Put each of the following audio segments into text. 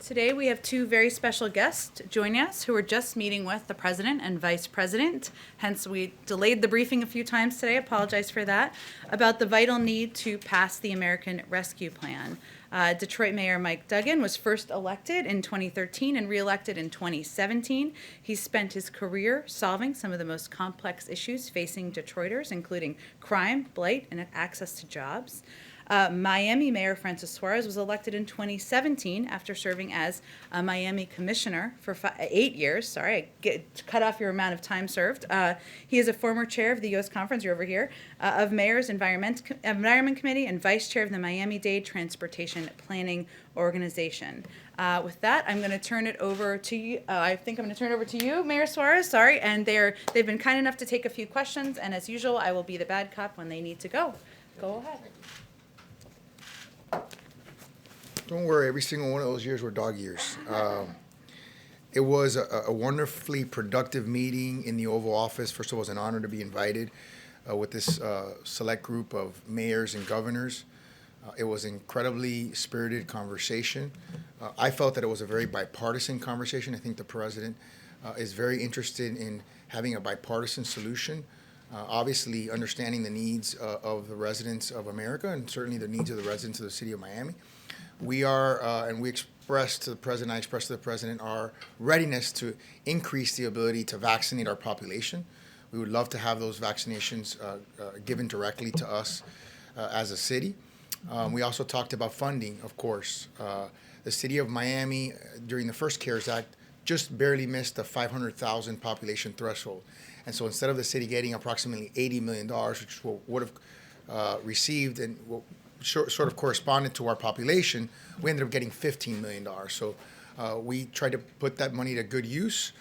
Today we have two very special guests joining us who are just meeting with the president and vice president. Hence, we delayed the briefing a few times today. Apologize for that. About the vital need to pass the American Rescue Plan. Detroit Mayor Mike Duggan was first elected in 2013 and reelected in 2017. He spent his career solving some of the most complex issues facing Detroiters, including crime, blight, and access to jobs. Miami Mayor Francis Suarez was elected in 2017 after serving as a Miami commissioner for 8 years. Sorry, cut off your amount of time served. He is a former chair of the U.S. Conference, you're over here, of Mayor's Environment Committee and vice chair of the Miami-Dade Transportation Planning Organization. With that, I'm going to turn it over to you. I think I'm going to turn it over to you, Mayor Suarez. Sorry, and they've been kind enough to take a few questions, and as usual, I will be the bad cop when they need to go. Go ahead. Don't worry, every single one of those years were dog years. It was a wonderfully productive meeting in the Oval Office. First of all, it was an honor to be invited with this select group of mayors and governors. It was an incredibly spirited conversation. I felt that it was a very bipartisan conversation. I think the president is very interested in having a bipartisan solution. Obviously, understanding the needs of the residents of America and certainly the needs of the residents of the city of Miami. We are, and we expressed to the president, I expressed to the president our readiness to increase the ability to vaccinate our population. We would love to have those vaccinations given directly to us as a city. We also talked about funding, of course. The city of Miami, during the first CARES Act, just barely missed the 500,000 population threshold. And so instead of the city getting approximately $80 million, which would have received and sort of corresponded to our population, we ended up getting $15 million. So we tried to put that money to good use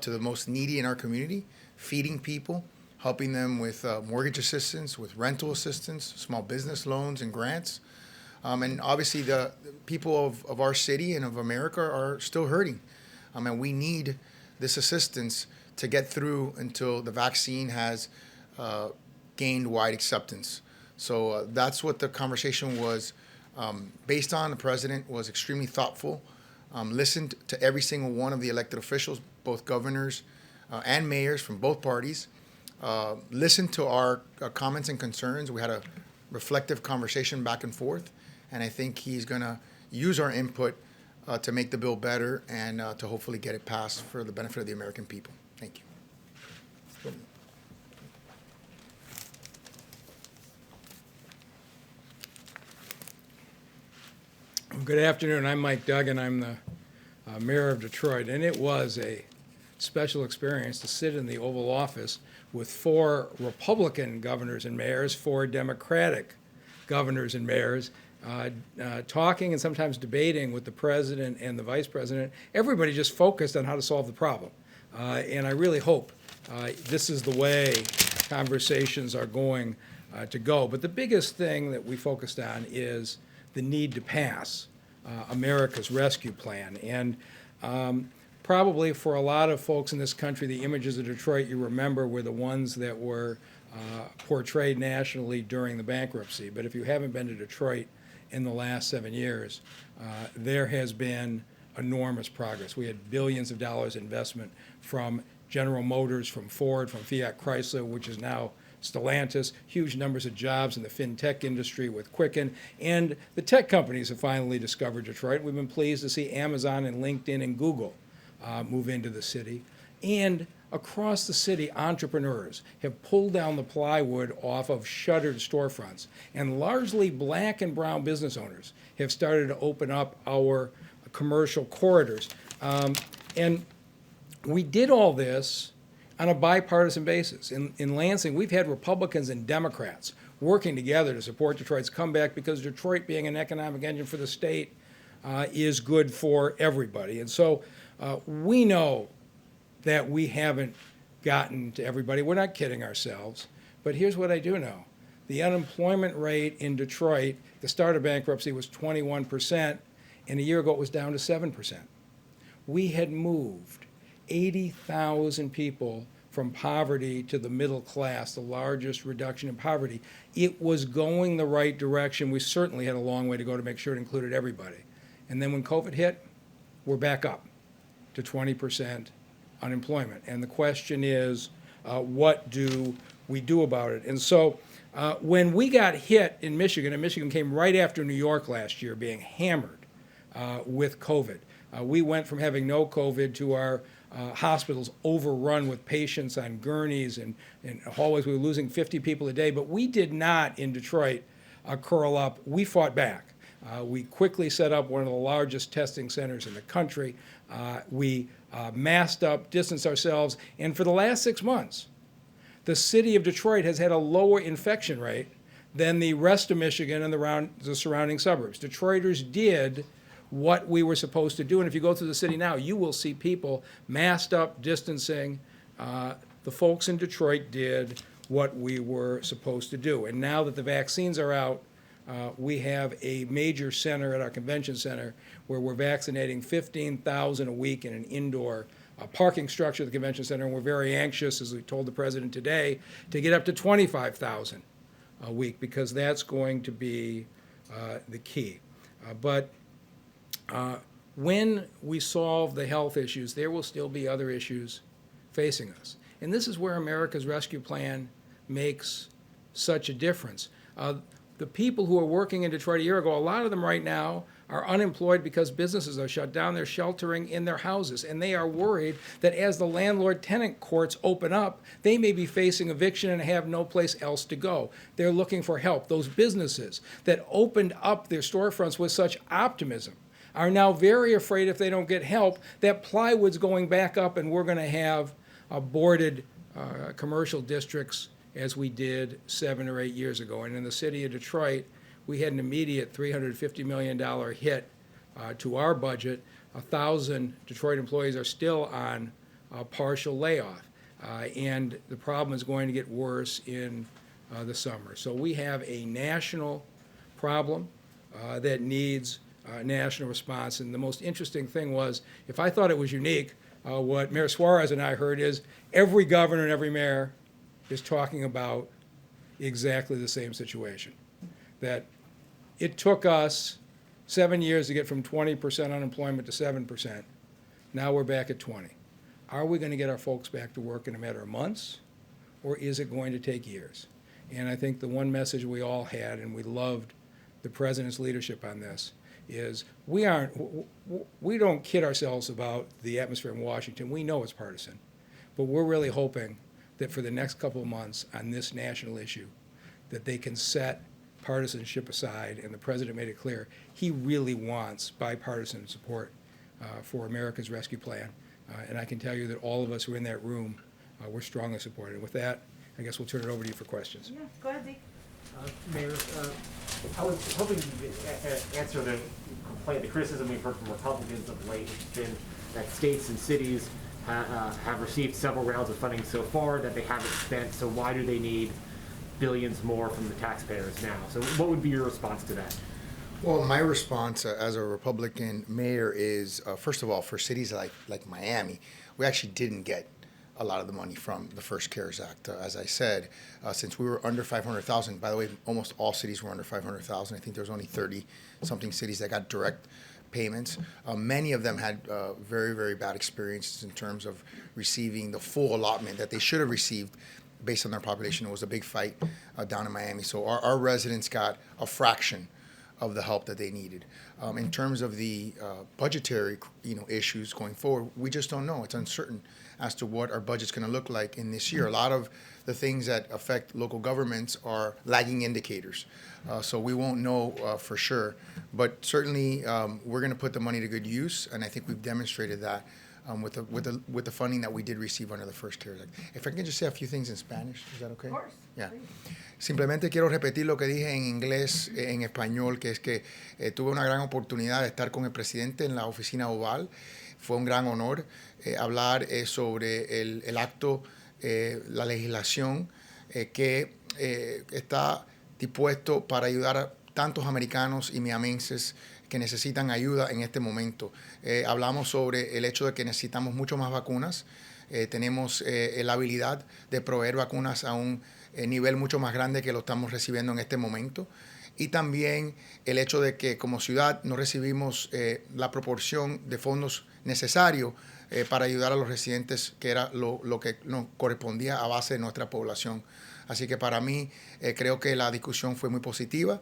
to the most needy in our community, feeding people, helping them with mortgage assistance, with rental assistance, small business loans and grants. And obviously the people of our city and of America are still hurting. And we need this assistance to get through until the vaccine has gained wide acceptance. So that's what the conversation was based on. The president was extremely thoughtful, listened to every single one of the elected officials, both governors and mayors from both parties, listened to our comments and concerns. We had a reflective conversation back and forth, and I think he's going to use our input to make the bill better and to hopefully get it passed for the benefit of the American people. Thank you. Good afternoon. I'm Mike Duggan. I'm the mayor of Detroit, and it was a special experience to sit in the Oval Office with 4 Republican governors and mayors, 4 Democratic governors and mayors, talking and sometimes debating with the president and the vice president. Everybody just focused on how to solve the problem. And I really hope this is the way conversations are going to go. But the biggest thing that we focused on is the need to pass America's Rescue Plan. And probably for a lot of folks in this country, the images of Detroit you remember were the ones that were portrayed nationally during the bankruptcy. But if you haven't been to Detroit in the last 7 years, there has been enormous progress. We had billions of dollars investment from General Motors, from Ford, from Fiat Chrysler, which is now Stellantis, huge numbers of jobs in the fintech industry with Quicken, and the tech companies have finally discovered Detroit. We've been pleased to see Amazon and LinkedIn and Google move into the city. And across the city, entrepreneurs have pulled down the plywood off of shuttered storefronts, and largely black and brown business owners have started to open up our commercial corridors. And we did all this on a bipartisan basis. In Lansing, we've had Republicans and Democrats working together to support Detroit's comeback because Detroit, being an economic engine for the state, is good for everybody. And so we know that we haven't gotten to everybody. We're not kidding ourselves. But here's what I do know. The unemployment rate in Detroit, the start of bankruptcy, was 21%, and a year ago it was down to 7%. We had moved 80,000 people from poverty to the middle class, the largest reduction in poverty. It was going the right direction. We certainly had a long way to go to make sure it included everybody. And then when COVID hit, we're back up to 20% unemployment. And the question is, what do we do about it? And so when we got hit in Michigan, and Michigan came right after New York last year being hammered with COVID, we went from having no COVID to our hospitals overrun with patients on gurneys and hallways. We were losing 50 people a day, but we did not in Detroit curl up. We fought back. We quickly set up one of the largest testing centers in the country. We masked up, distanced ourselves, and for the last 6 months, the city of Detroit has had a lower infection rate than the rest of Michigan and the surrounding suburbs. Detroiters did what we were supposed to do, and if you go through the city now, you will see people masked up, distancing. The folks in Detroit did what we were supposed to do. And now that the vaccines are out, we have a major center at our convention center where we're vaccinating 15,000 a week in an indoor parking structure at the convention center, and we're very anxious, as we told the president today, to get up to 25,000 a week, because that's going to be the key. But when we solve the health issues, there will still be other issues facing us. And this is where America's Rescue Plan makes such a difference. The people who are working in Detroit a year ago, a lot of them right now are unemployed because businesses are shut down. They're sheltering in their houses, and they are worried that as the landlord-tenant courts open up, they may be facing eviction and have no place else to go. They're looking for help. Those businesses that opened up their storefronts with such optimism are now very afraid if they don't get help that plywood's going back up and we're going to have boarded commercial districts as we did 7 or 8 years ago. And in the city of Detroit, we had an immediate $350 million hit to our budget. 1,000 Detroit employees are still on partial layoff. And the problem is going to get worse in the summer. So we have a national problem that needs national response. And the most interesting thing was, if I thought it was unique, what Mayor Suarez and I heard is every governor and every mayor is talking about exactly the same situation. That it took us 7 years to get from 20% unemployment to 7%. Now we're back at 20. Are we going to get our folks back to work in a matter of months, or is it going to take years? And I think the one message we all had, and we loved the president's leadership on this, is we don't kid ourselves about the atmosphere in Washington. We know it's partisan, but we're really hoping that for the next couple of months on this national issue, that they can set partisanship aside, and the president made it clear he really wants bipartisan support for America's Rescue Plan. And I can tell you that all of us who are in that room, we're strongly supported. And with that, I guess we'll turn it over to you for questions. Yeah, go ahead, Zeke. Mayor, I was hoping you could answer the complaint, the criticism we've heard from Republicans of late, has been that states and cities have received several rounds of funding so far that they haven't spent, so why do they need billions more from the taxpayers now? So what would be your response to that? Well, my response as a Republican mayor is, first of all, for cities like Miami, we actually didn't get a lot of the money from the first CARES Act. As I said, since we were under 500,000, by the way, almost all cities were under 500,000. I think there was only 30-something cities that got direct payments. Many of them had very, very bad experiences in terms of receiving the full allotment that they should have received based on their population. It was a big fight down in Miami. So our residents got a fraction of the help that they needed. In terms of the budgetary, issues going forward, we just don't know. It's uncertain as to what our budget's going to look like in this year. A lot of the things that affect local governments are lagging indicators, so we won't know for sure. But certainly, we're going to put the money to good use, and I think we've demonstrated that with the funding that we did receive under the first CARES Act. If I can just say a few things in Spanish, is that okay? Of course. Yeah. Please. Simplemente quiero repetir lo que dije en inglés, en español, que es que tuve una gran oportunidad de estar con el presidente en la oficina oval. Fue un gran honor hablar sobre el acto, la legislación que está dispuesto para ayudar a tantos americanos y miamenses que necesitan ayuda en este momento. Hablamos sobre el hecho de que necesitamos mucho más vacunas. Tenemos la habilidad de proveer vacunas a un nivel mucho más grande que lo estamos recibiendo en este momento. y también el hecho de que como ciudad no recibimos la proporción de fondos necesario para ayudar a los residentes, que era lo que nos correspondía a base de nuestra población. Así que para mí creo que la discusión fue muy positiva,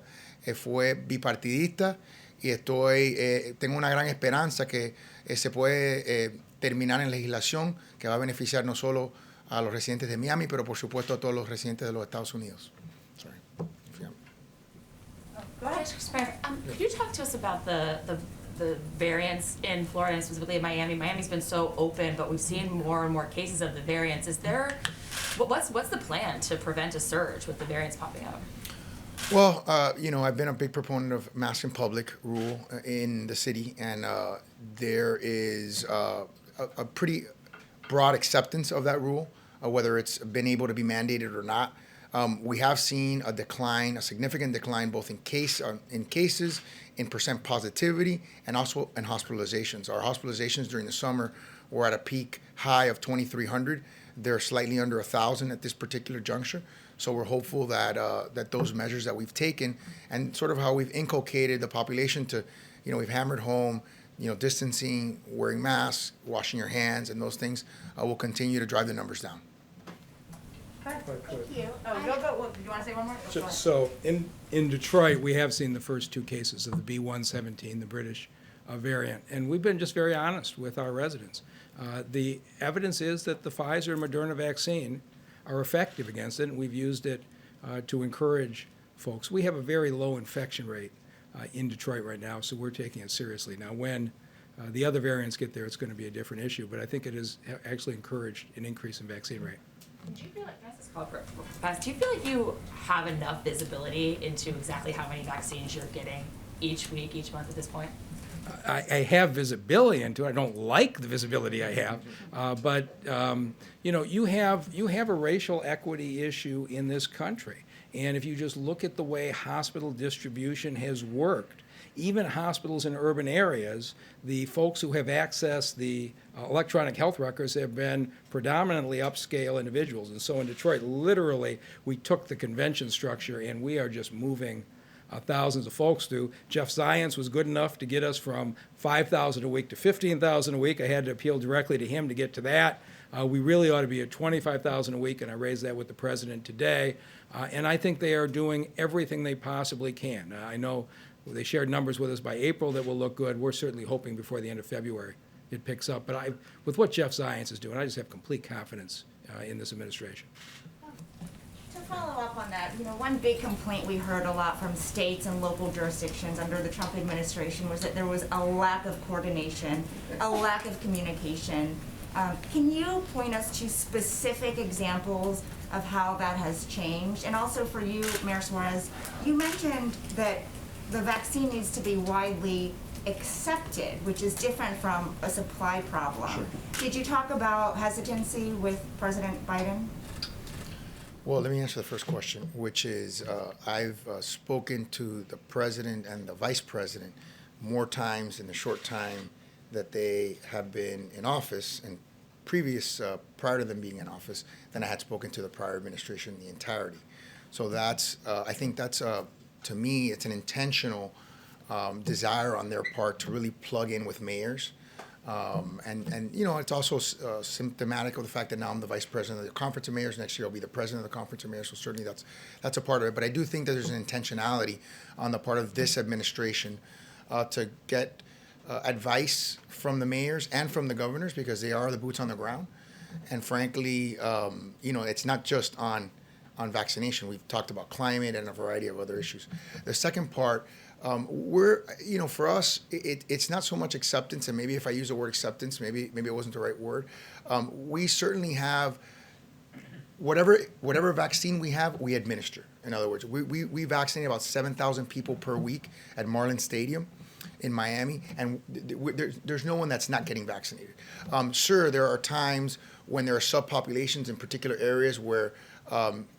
fue bipartidista y tengo una gran esperanza que se puede terminar en legislación que va a beneficiar no solo a los residentes de Miami, pero por supuesto a todos los residentes de los Estados Unidos. Sorry. Go ahead, Chris. Could you talk to us about the variants in Florida and specifically in Miami? Miami's been so open, but we've seen more and more cases of the variants. What's the plan to prevent a surge with the variants popping up? Well, I've been a big proponent of mask in public rule in the city, and there is a pretty broad acceptance of that rule, whether it's been able to be mandated or not. We have seen a significant decline, both in cases, in percent positivity, and also in hospitalizations. Our hospitalizations during the summer were at a peak high of 2,300. They're slightly under 1,000 at this particular juncture. So we're hopeful that that those measures that we've taken and sort of how we've inculcated the population to, we've hammered home, distancing, wearing masks, washing your hands, and those things will continue to drive the numbers down. Thank you. Oh, do you want to say one more? Go ahead. So in Detroit, we have seen the first 2 cases of the B117, the British variant, and we've been just very honest with our residents. The evidence is that the Pfizer and Moderna vaccine are effective against it, and we've used it to encourage folks. We have a very low infection rate in Detroit right now, so we're taking it seriously. Now, when the other variants get there, it's going to be a different issue, but I think it has actually encouraged an increase in vaccine rate. Do you feel like, do you feel like you have enough visibility into exactly how many vaccines you're getting each week, each month at this point? I have visibility into it. I don't like the visibility I have, but you have a racial equity issue in this country, and if you just look at the way hospital distribution has worked, even hospitals in urban areas, the folks who have accessed the electronic health records have been predominantly upscale individuals, and so in Detroit, literally, we took the convention structure and we are just moving thousands of folks through. Jeff Zients was good enough to get us from 5,000 a week to 15,000 a week. I had to appeal directly to him to get to that. We really ought to be at 25,000 a week, and I raised that with the president today. And I think they are doing everything they possibly can. I know they shared numbers with us by April that will look good. We're certainly hoping before the end of February it picks up. But with what Jeff Zients is doing, I just have complete confidence in this administration. To follow up on that, one big complaint we heard a lot from states and local jurisdictions under the Trump administration was that there was a lack of coordination, a lack of communication. Can you point us to specific examples of how that has changed? And also for you, Mayor Suarez, you mentioned that the vaccine needs to be widely accepted, which is different from a supply problem. Sure. Did you talk about hesitancy with President Biden? Well, let me answer the first question, which is I've spoken to the president and the vice president more times in the short time that they have been in office and prior to them being in office than I had spoken to the prior administration in the entirety. So that's, I think that's, to me, it's an intentional desire on their part to really plug in with mayors. And it's also symptomatic of the fact that now I'm the vice president of the Conference of Mayors. Next year I'll be the president of the Conference of Mayors, so certainly that's a part of it. But I do think that there's an intentionality on the part of this administration to get advice from the mayors and from the governors, because they are the boots on the ground. And frankly, it's not just on vaccination. We've talked about climate and a variety of other issues. The second part, for us, it's not so much acceptance, and maybe if I use the word acceptance, maybe it wasn't the right word. We certainly have whatever vaccine we have, we administer. In other words, we vaccinate about 7,000 people per week at Marlin Stadium in Miami, and there's no one that's not getting vaccinated. Sure, there are times when there are subpopulations in particular areas where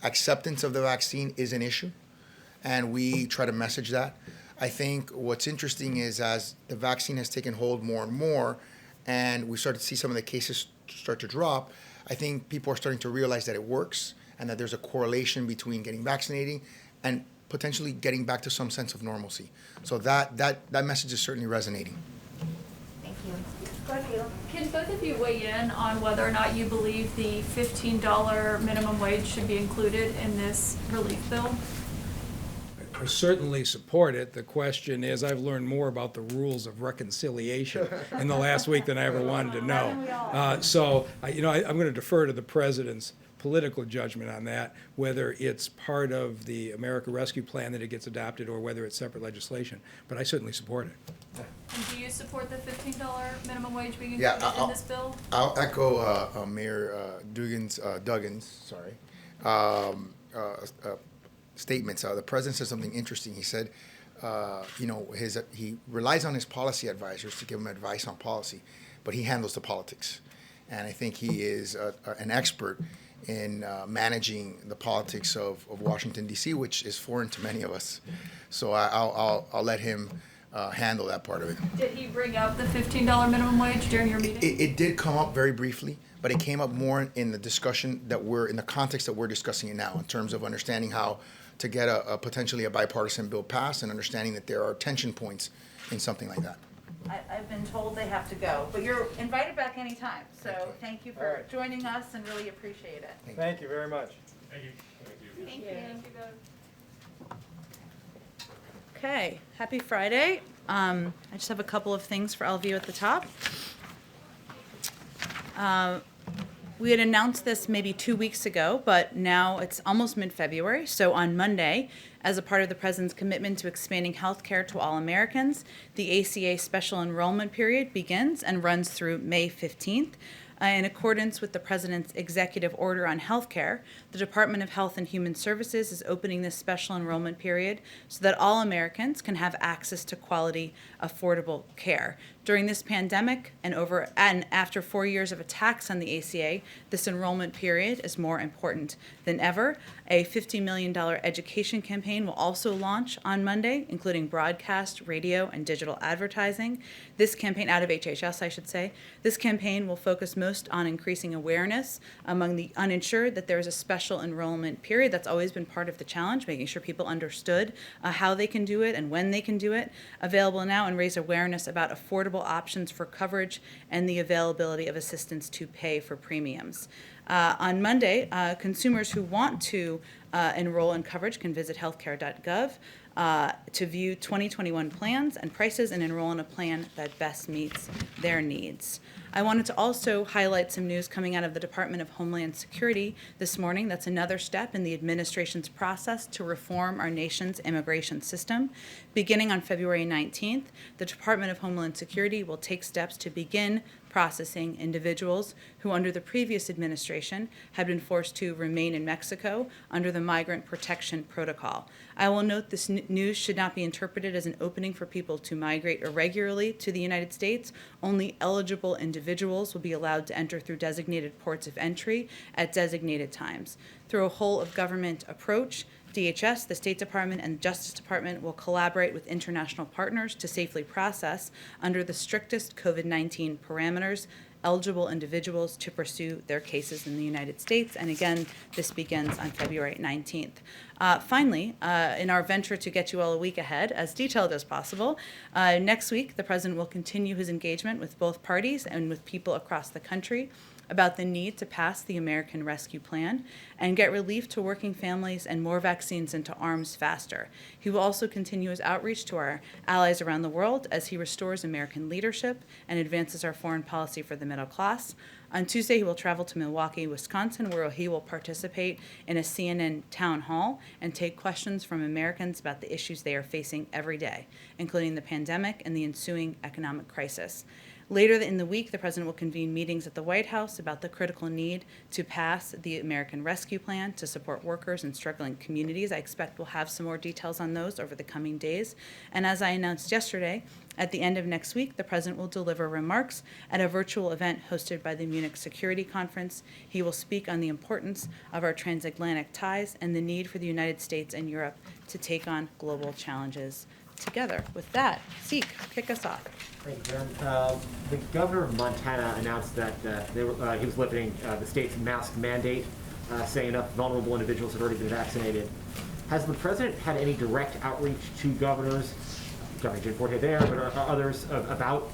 acceptance of the vaccine is an issue, and we try to message that. I think what's interesting is as the vaccine has taken hold more and more, and we start to see some of the cases start to drop, I think people are starting to realize that it works and that there's a correlation between getting vaccinated and potentially getting back to some sense of normalcy. So that message is certainly resonating. Thank you. Can both of you weigh in on whether or not you believe the $15 minimum wage should be included in this relief bill? I certainly support it. The question is, I've learned more about the rules of reconciliation in the last week than I ever wanted to know. So, I'm going to defer to the president's political judgment on that, whether it's part of the America Rescue Plan that it gets adopted or whether it's separate legislation. But I certainly support it. And do you support the $15 minimum wage being Yeah, included in this bill? I'll echo Mayor Duggan's statements. The president said something interesting. He said, he relies on his policy advisors to give him advice on policy, but he handles the politics. And I think he is an expert in managing the politics of Washington, D.C., which is foreign to many of us. So I'll let him handle that part of it. Did he bring up the $15 minimum wage during your meeting? It did come up very briefly, but it came up more in the discussion in the context that we're discussing it now, in terms of understanding how to get a potentially a bipartisan bill passed and understanding that there are tension points in something like that. I've been told they have to go, but you're invited back anytime. So thank you for joining us and really appreciate it. Thank you very much. Thank you. Thank you both. Okay, happy Friday. I just have a couple of things for LVU at the top. We had announced this maybe 2 weeks ago, but now it's almost mid-February. So on Monday, as a part of the President's commitment to expanding health care to all Americans, the ACA special enrollment period begins and runs through May 15th. In accordance with the President's executive order on health care, the Department of Health and Human Services is opening this special enrollment period so that all Americans can have access to quality, affordable care. During this pandemic and after 4 years of attacks on the ACA, this enrollment period is more important than ever. A $50 million education campaign will also launch on Monday, including broadcast, radio, and digital advertising. This campaign, out of HHS, I should say, this campaign will focus most on increasing awareness among the uninsured that there is a special enrollment period. That's always been part of the challenge, making sure people understood how they can do it and when they can do it. Available now, and raise awareness about affordable options for coverage and the availability of assistance to pay for premiums. On Monday, consumers who want to enroll in coverage can visit healthcare.gov to view 2021 plans and prices and enroll in a plan that best meets their needs. I wanted to also highlight some news coming out of the Department of Homeland Security this morning. That's another step in the administration's process to reform our nation's immigration system. Beginning on February 19th, the Department of Homeland Security will take steps to begin processing individuals who, under the previous administration, had been forced to remain in Mexico under the Migrant Protection Protocol. I will note this news should not be interpreted as an opening for people to migrate irregularly to the United States. Only eligible individuals will be allowed to enter through designated ports of entry at designated times. Through a whole-of-government approach, DHS, the State Department, and Justice Department will collaborate with international partners to safely process, under the strictest COVID-19 parameters, eligible individuals to pursue their cases in the United States. And again, this begins on February 19th. Finally, in our venture to get you all a week ahead, as detailed as possible, next week the President will continue his engagement with both parties and with people across the country about the need to pass the American Rescue Plan and get relief to working families and more vaccines into arms faster. He will also continue his outreach to our allies around the world as he restores American leadership and advances our foreign policy for the middle class. On Tuesday, he will travel to Milwaukee, Wisconsin, where he will participate in a CNN town hall and take questions from Americans about the issues they are facing every day, including the pandemic and the ensuing economic crisis. Later in the week, the President will convene meetings at the White House about the critical need to pass the American Rescue Plan to support workers in struggling communities. I expect we'll have some more details on those over the coming days. And as I announced yesterday, at the end of next week, the President will deliver remarks at a virtual event hosted by the Munich Security Conference. He will speak on the importance of our transatlantic ties and the need for the United States and Europe to take on global challenges together. With that, Zeke, kick us off. Thank you, Karen. The governor of Montana announced that he was lifting the state's mask mandate, saying enough vulnerable individuals had already been vaccinated. Has the president had any direct outreach to governors, Governor Jim Forte there, but others, about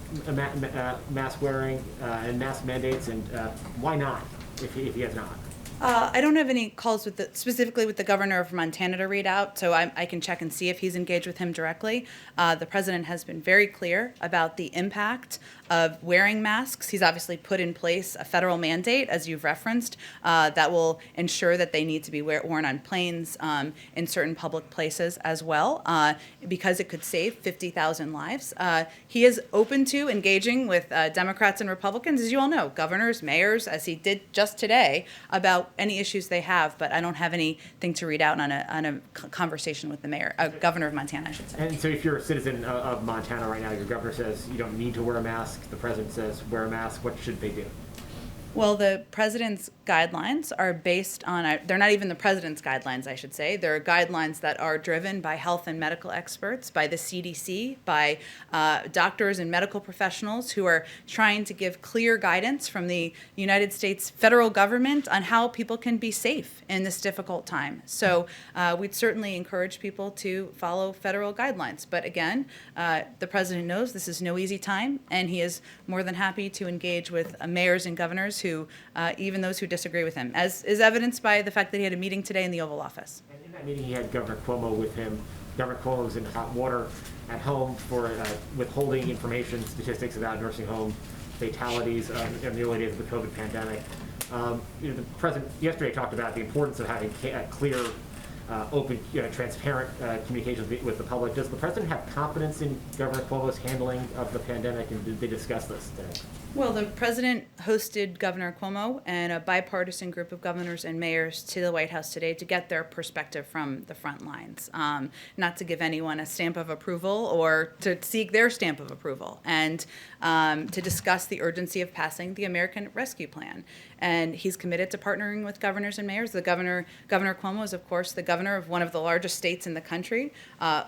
mask wearing and mask mandates, and why not, if he has not? I don't have any calls specifically with the governor of Montana to read out, so I can check and see if he's engaged with him directly. The president has been very clear about the impact of wearing masks. He's obviously put in place a federal mandate, as you've referenced, that will ensure that they need to be worn on planes in certain public places as well, because it could save 50,000 lives. He is open to engaging with Democrats and Republicans, as you all know, governors, mayors, as he did just today, about any issues they have, but I don't have anything to read out on a conversation with the governor of Montana, I should say. And so if you're a citizen of Montana right now, your governor says you don't need to wear a mask, the president says wear a mask, what should they do? Well, the president's guidelines are based on, they're not even the president's guidelines, I should say. They're guidelines that are driven by health and medical experts, by the CDC, by doctors and medical professionals who are trying to give clear guidance from the United States federal government on how people can be safe in this difficult time. So we'd certainly encourage people to follow federal guidelines. But again, the president knows this is no easy time, and he is more than happy to engage with mayors and governors who, even those who disagree with him, as is evidenced by the fact that he had a meeting today in the Oval Office. And in that meeting, he had Governor Cuomo with him. Governor Cuomo was in hot water at home for withholding information, statistics about nursing home fatalities in the early days of the COVID pandemic. The president yesterday talked about the importance of having clear, open, transparent communications with the public. Does the president have confidence in Governor Cuomo's handling of the pandemic, and did they discuss this today? Well, the president hosted Governor Cuomo and a bipartisan group of governors and mayors to the White House today to get their perspective from the front lines, not to give anyone a stamp of approval or to seek their stamp of approval, and to discuss the urgency of passing the American Rescue Plan. And he's committed to partnering with governors and mayors. Governor Cuomo is, of course, the governor of one of the largest states in the country,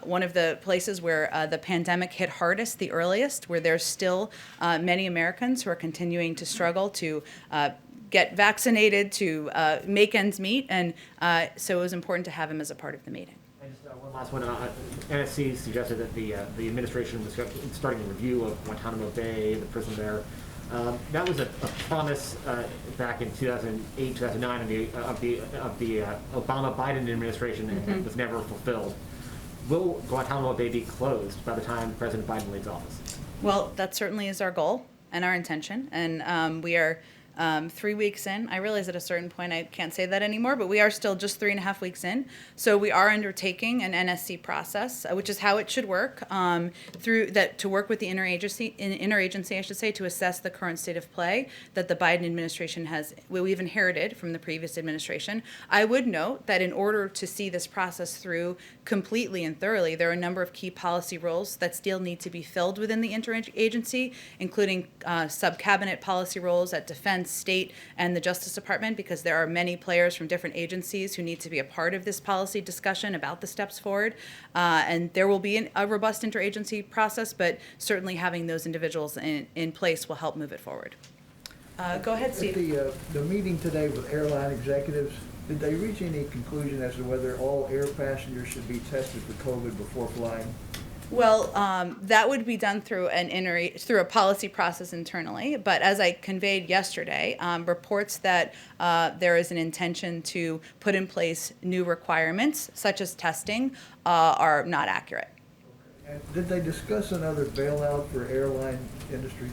one of the places where the pandemic hit hardest, the earliest, where there's still many Americans who are continuing to struggle to get vaccinated, to make ends meet, and so it was important to have him as a part of the meeting. And just one last one. NSC suggested that the administration was starting a review of Guantanamo Bay, the prison there. That was a promise back in 2008, 2009 of the Obama-Biden administration, and it was never fulfilled. Will Guantanamo Bay be closed by the time President Biden leaves office? Well, that certainly is our goal and our intention, and we are 3 weeks in. I realize at a certain point I can't say that anymore, but we are still just 3.5 weeks in. So we are undertaking an NSC process, which is how it should work, through that to work with the interagency, I should say, to assess the current state of play that the Biden administration we've inherited from the previous administration. I would note that in order to see this process through completely and thoroughly, there are a number of key policy roles that still need to be filled within the interagency, including sub-cabinet policy roles at Defense, State, and the Justice Department, because there are many players from different agencies who need to be a part of this policy discussion about the steps forward. And there will be a robust interagency process, but certainly having those individuals in place will help move it forward. Go ahead, Steve. At the meeting today with airline executives, did they reach any conclusion as to whether all air passengers should be tested for COVID before flying? Well, that would be done through through a policy process internally. But as I conveyed yesterday, reports that there is an intention to put in place new requirements, such as testing, are not accurate. And did they discuss another bailout for airline industry?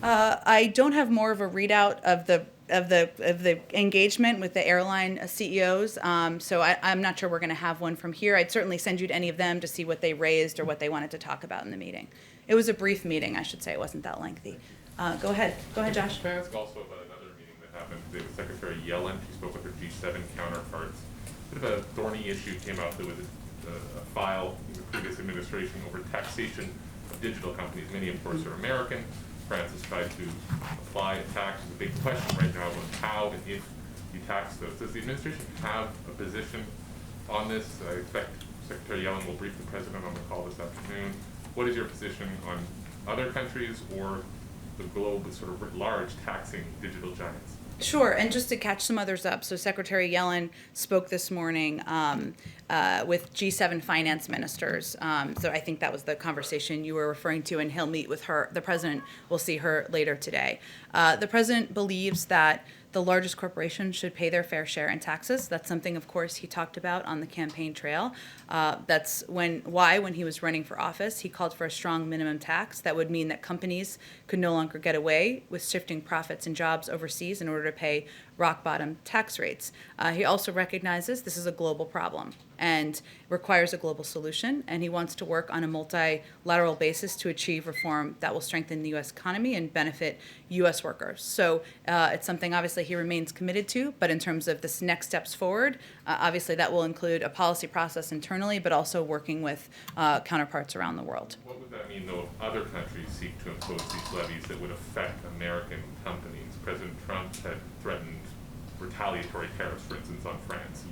I don't have more of a readout of the engagement with the airline CEOs, so I'm not sure we're going to have one from here. I'd certainly send you to any of them to see what they raised or what they wanted to talk about in the meeting. It was a brief meeting, I should say. It wasn't that lengthy. Go ahead, Josh. Can I ask also about another meeting that happened today with Secretary Yellen? She spoke with her G7 counterparts. A bit of a thorny issue came out. There was a file in the previous administration over taxation of digital companies. Many, of course, are American. France has tried to apply a tax. There's a big question right now about how and if you tax those. Does the administration have a position on this? I expect Secretary Yellen will brief the president on the call this afternoon. What is your position on other countries or the globe sort of writ large taxing digital giants? Sure, and just to catch some others up, so Secretary Yellen spoke this morning with G7 finance ministers. So I think that was the conversation you were referring to, and he'll meet with her. The president will see her later today. The president believes that the largest corporations should pay their fair share in taxes. That's something, of course, he talked about on the campaign trail. That's when he was running for office, he called for a strong minimum tax that would mean that companies could no longer get away with shifting profits and jobs overseas in order to pay rock bottom tax rates. He also recognizes this is a global problem and requires a global solution, and he wants to work on a multilateral basis to achieve reform that will strengthen the U.S. economy and benefit U.S. workers. So it's something obviously he remains committed to, but in terms of this next steps forward, obviously that will include a policy process internally, but also working with counterparts around the world. What would that mean, though, if other countries seek to impose these levies that would affect American companies? President Trump had threatened retaliatory tariffs, for instance, on France.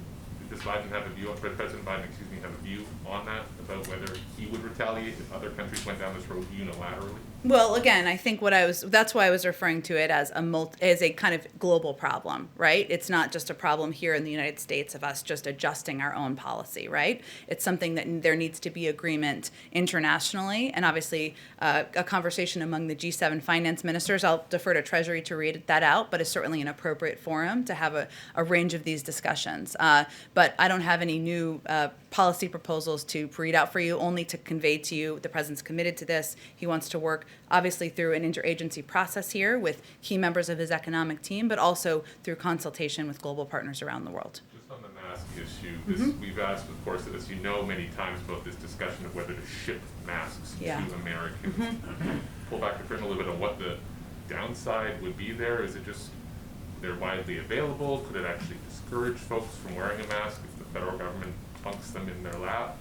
Does Biden have a view, President Biden, have a view on that, about whether he would retaliate if other countries went down this road unilaterally? Well, again, I think that's why I was referring to it as a kind of global problem, right? It's not just a problem here in the United States of us just adjusting our own policy, right? It's something that there needs to be agreement internationally, and obviously a conversation among the G7 finance ministers. I'll defer to Treasury to read that out, but it's certainly an appropriate forum to have a range of these discussions. But I don't have any new policy proposals to read out for you, only to convey to you the president's committed to this. He wants to work obviously through an interagency process here with key members of his economic team, but also through consultation with global partners around the world. Just on the mask issue, we've asked, of course, as you know, many times about this discussion of whether to ship masks to Americans. Pull back the curtain a little bit on what the downside would be there. Is it just they're widely available? Could it actually discourage folks from wearing a mask if the federal government plunks them in their lap?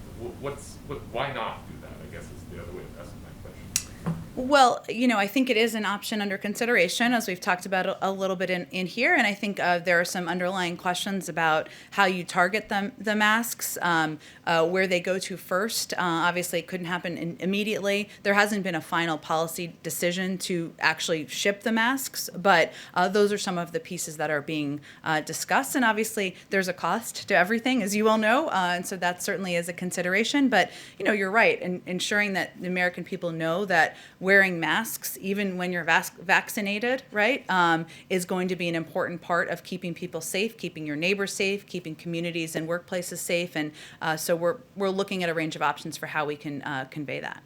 Why not do that, I guess, is the other way of asking that question. Well, I think it is an option under consideration, as we've talked about a little bit in here, and I think there are some underlying questions about how you target the masks, where they go to first. Obviously, it couldn't happen immediately. There hasn't been a final policy decision to actually ship the masks, but those are some of the pieces that are being discussed, and obviously there's a cost to everything, as you all know, and so that certainly is a consideration, but you're right, in ensuring that the American people know that wearing masks, even when you're vaccinated, right, is going to be an important part of keeping people safe, keeping your neighbors safe, keeping communities and workplaces safe. And so we're looking at a range of options for how we can convey that.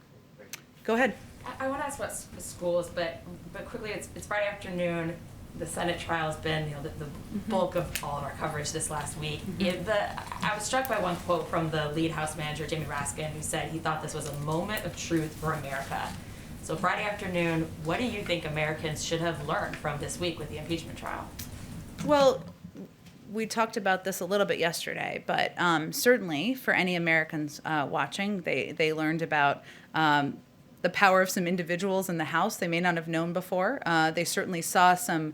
Go ahead. I want to ask about schools, but quickly, it's Friday afternoon. The Senate trial has been, the bulk of all of our coverage this last week. I was struck by one quote from the lead House manager, Jamie Raskin, who said he thought this was a moment of truth for America. So Friday afternoon, what do you think Americans should have learned from this week with the impeachment trial? Well, we talked about this a little bit yesterday, but certainly for any Americans watching, they learned about the power of some individuals in the House they may not have known before. They certainly saw some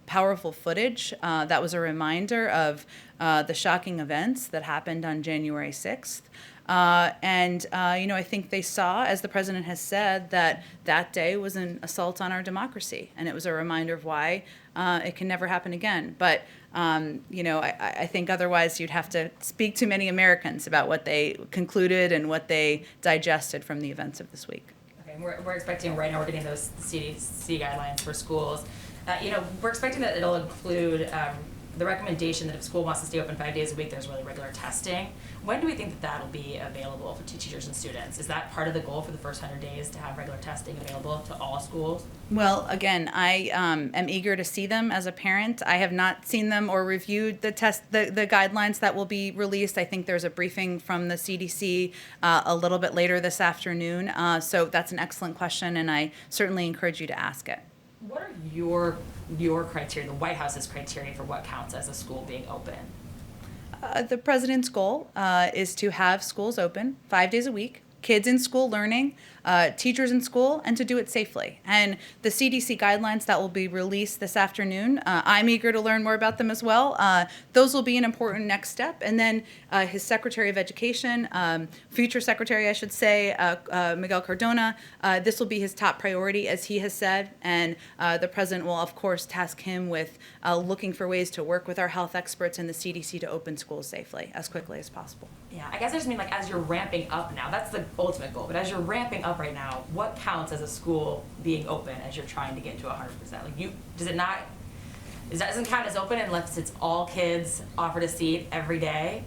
powerful footage that was a reminder of the shocking events that happened on January 6th. I think they saw, as the president has said, that day was an assault on our democracy, and it was a reminder of why it can never happen again. But I think otherwise you'd have to speak to many Americans about what they concluded and what they digested from the events of this week. Okay, we're expecting right now we're getting those CDC guidelines for schools. We're expecting that it'll include the recommendation that if school wants to stay open 5 days a week, there's really regular testing. When do we think that that'll be available to teachers and students? Is that part of the goal for the first 100 days to have regular testing available to all schools? Well, again, I am eager to see them as a parent. I have not seen them or reviewed the guidelines that will be released. I think there's a briefing from the CDC a little bit later this afternoon. So that's an excellent question, and I certainly encourage you to ask it. What are your criteria, the White House's criteria for what counts as a school being open? The president's goal is to have schools open 5 days a week, kids in school learning, teachers in school, and to do it safely. And the CDC guidelines that will be released this afternoon, I'm eager to learn more about them as well. Those will be an important next step. And then his Secretary of Education, future Secretary, I should say, Miguel Cardona, this will be his top priority, as he has said. And the president will, of course, task him with looking for ways to work with our health experts and the CDC to open schools safely as quickly as possible. Yeah, I guess I just mean like as you're ramping up now, that's the ultimate goal, but as you're ramping up right now, what counts as a school being open as you're trying to get to 100%? Like doesn't count as open unless it's all kids offered a seat every day?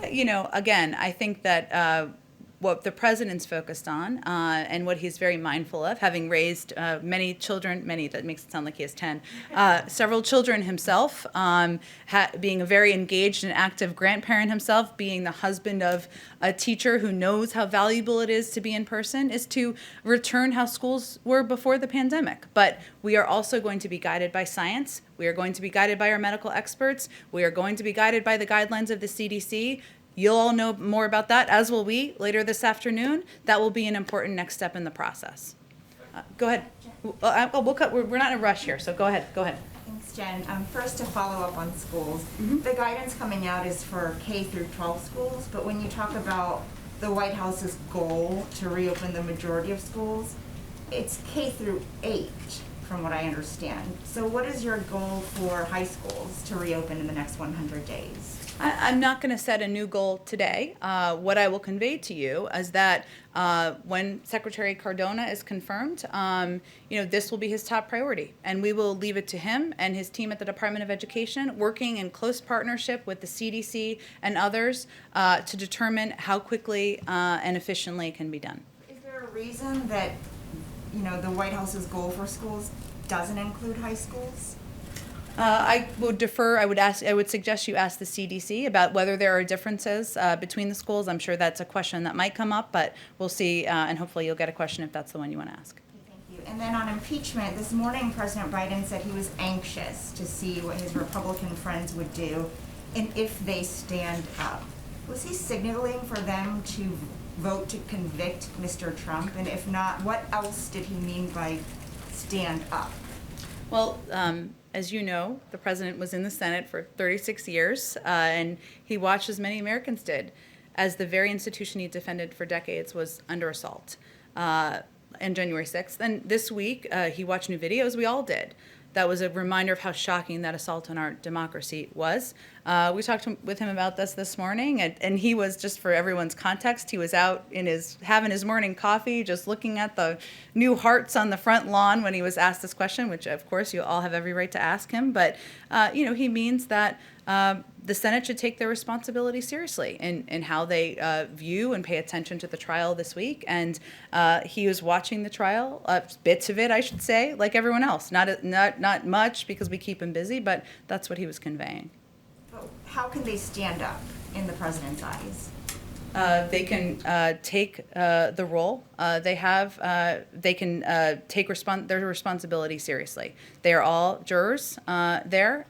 Again, I think that what the president's focused on and what he's very mindful of, having raised many children, that makes it sound like he has 10, several children himself, being a very engaged and active grandparent himself, being the husband of a teacher who knows how valuable it is to be in person, is to return how schools were before the pandemic. But we are also going to be guided by science. We are going to be guided by our medical experts. We are going to be guided by the guidelines of the CDC. You'll all know more about that, as will we, later this afternoon. That will be an important next step in the process. Go ahead. We're not in a rush here, so go ahead. Thanks, Jen. First, to follow up on schools, the guidance coming out is for K through 12 schools, but when you talk about the White House's goal to reopen the majority of schools, it's K through 8, from what I understand. So what is your goal for high schools to reopen in the next 100 days? I'm not going to set a new goal today. What I will convey to you is that when Secretary Cardona is confirmed, this will be his top priority. And we will leave it to him and his team at the Department of Education, working in close partnership with the CDC and others to determine how quickly and efficiently it can be done. Is there a reason that, the White House's goal for schools doesn't include high schools? I would defer. I would suggest you ask the CDC about whether there are differences between the schools. I'm sure that's a question that might come up, but we'll see, and hopefully you'll get a question if that's the one you want to ask. Thank you. And then on impeachment, this morning President Biden said he was anxious to see what his Republican friends would do and if they stand up. Was he signaling for them to vote to convict Mr. Trump? And if not, what else did he mean by stand up? Well, as you know, the president was in the Senate for 36 years, and he watched, as many Americans did, as the very institution he defended for decades was under assault on January 6th. And this week, he watched new videos. We all did. That was a reminder of how shocking that assault on our democracy was. We talked with him about this morning, and he was, just for everyone's context, he was out having his morning coffee, just looking at the new hearts on the front lawn when he was asked this question, which of course you all have every right to ask him. But he means that the Senate should take their responsibility seriously in how they view and pay attention to the trial this week. And he was watching the trial, bits of it, I should say, like everyone else. Not much, because we keep him busy, but that's what he was conveying. How can they stand up in the president's eyes? They can take the role they have. They can take their responsibility seriously. They are all jurors there.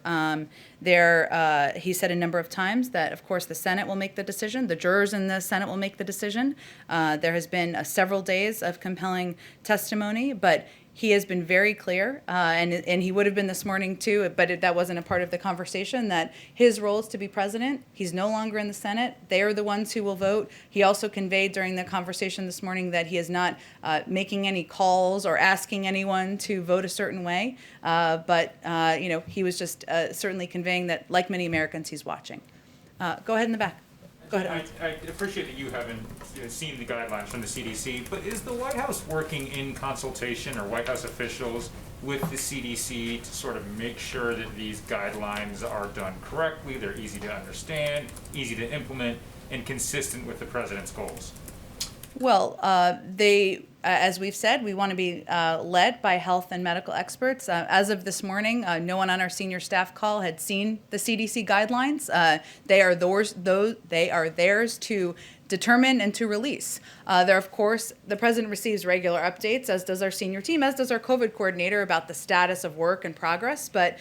He said a number of times that, of course, the Senate will make the decision. The jurors in the Senate will make the decision. There has been several days of compelling testimony, but he has been very clear, and he would have been this morning too, but that wasn't a part of the conversation, that his role is to be president. He's no longer in the Senate. They are the ones who will vote. He also conveyed during the conversation this morning that he is not making any calls or asking anyone to vote a certain way, but he was just certainly conveying that, like many Americans, he's watching. Go ahead in the back. Go ahead. I appreciate that you haven't seen the guidelines from the CDC, but is the White House working in consultation, or White House officials, with the CDC to sort of make sure that these guidelines are done correctly, they're easy to understand, easy to implement, and consistent with the president's goals? Well, as we've said, we want to be led by health and medical experts. As of this morning, no one on our senior staff call had seen the CDC guidelines. They are theirs to determine and to release. There, of course, the president receives regular updates, as does our senior team, as does our COVID coordinator, about the status of work and progress. But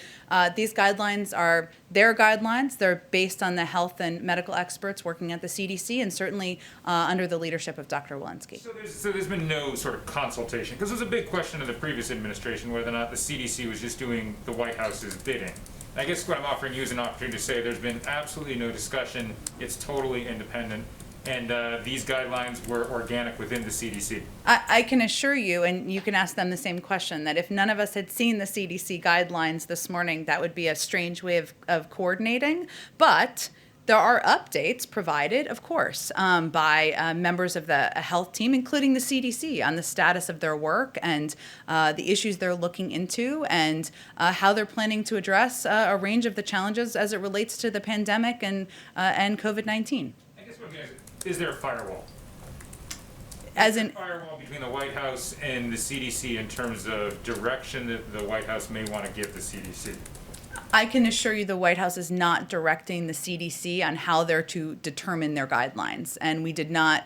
these guidelines are their guidelines. They're based on the health and medical experts working at the CDC, and certainly under the leadership of Dr. Walensky. So there's been no sort of consultation, because it was a big question of the previous administration whether or not the CDC was just doing the White House's bidding. I guess what I'm offering you is an opportunity to say there's been absolutely no discussion, it's totally independent, and these guidelines were organic within the CDC. I can assure you, and you can ask them the same question, that if none of us had seen the CDC guidelines this morning, that would be a strange way of coordinating. But there are updates provided, of course, by members of the health team, including the CDC, on the status of their work and the issues they're looking into, and how they're planning to address a range of the challenges as it relates to the pandemic and COVID-19. I guess what I'm getting at is there a firewall? As Is there in, a firewall between the White House and the CDC in terms of direction that the White House may want to give the CDC? I can assure you the White House is not directing the CDC on how they're to determine their guidelines, and we did not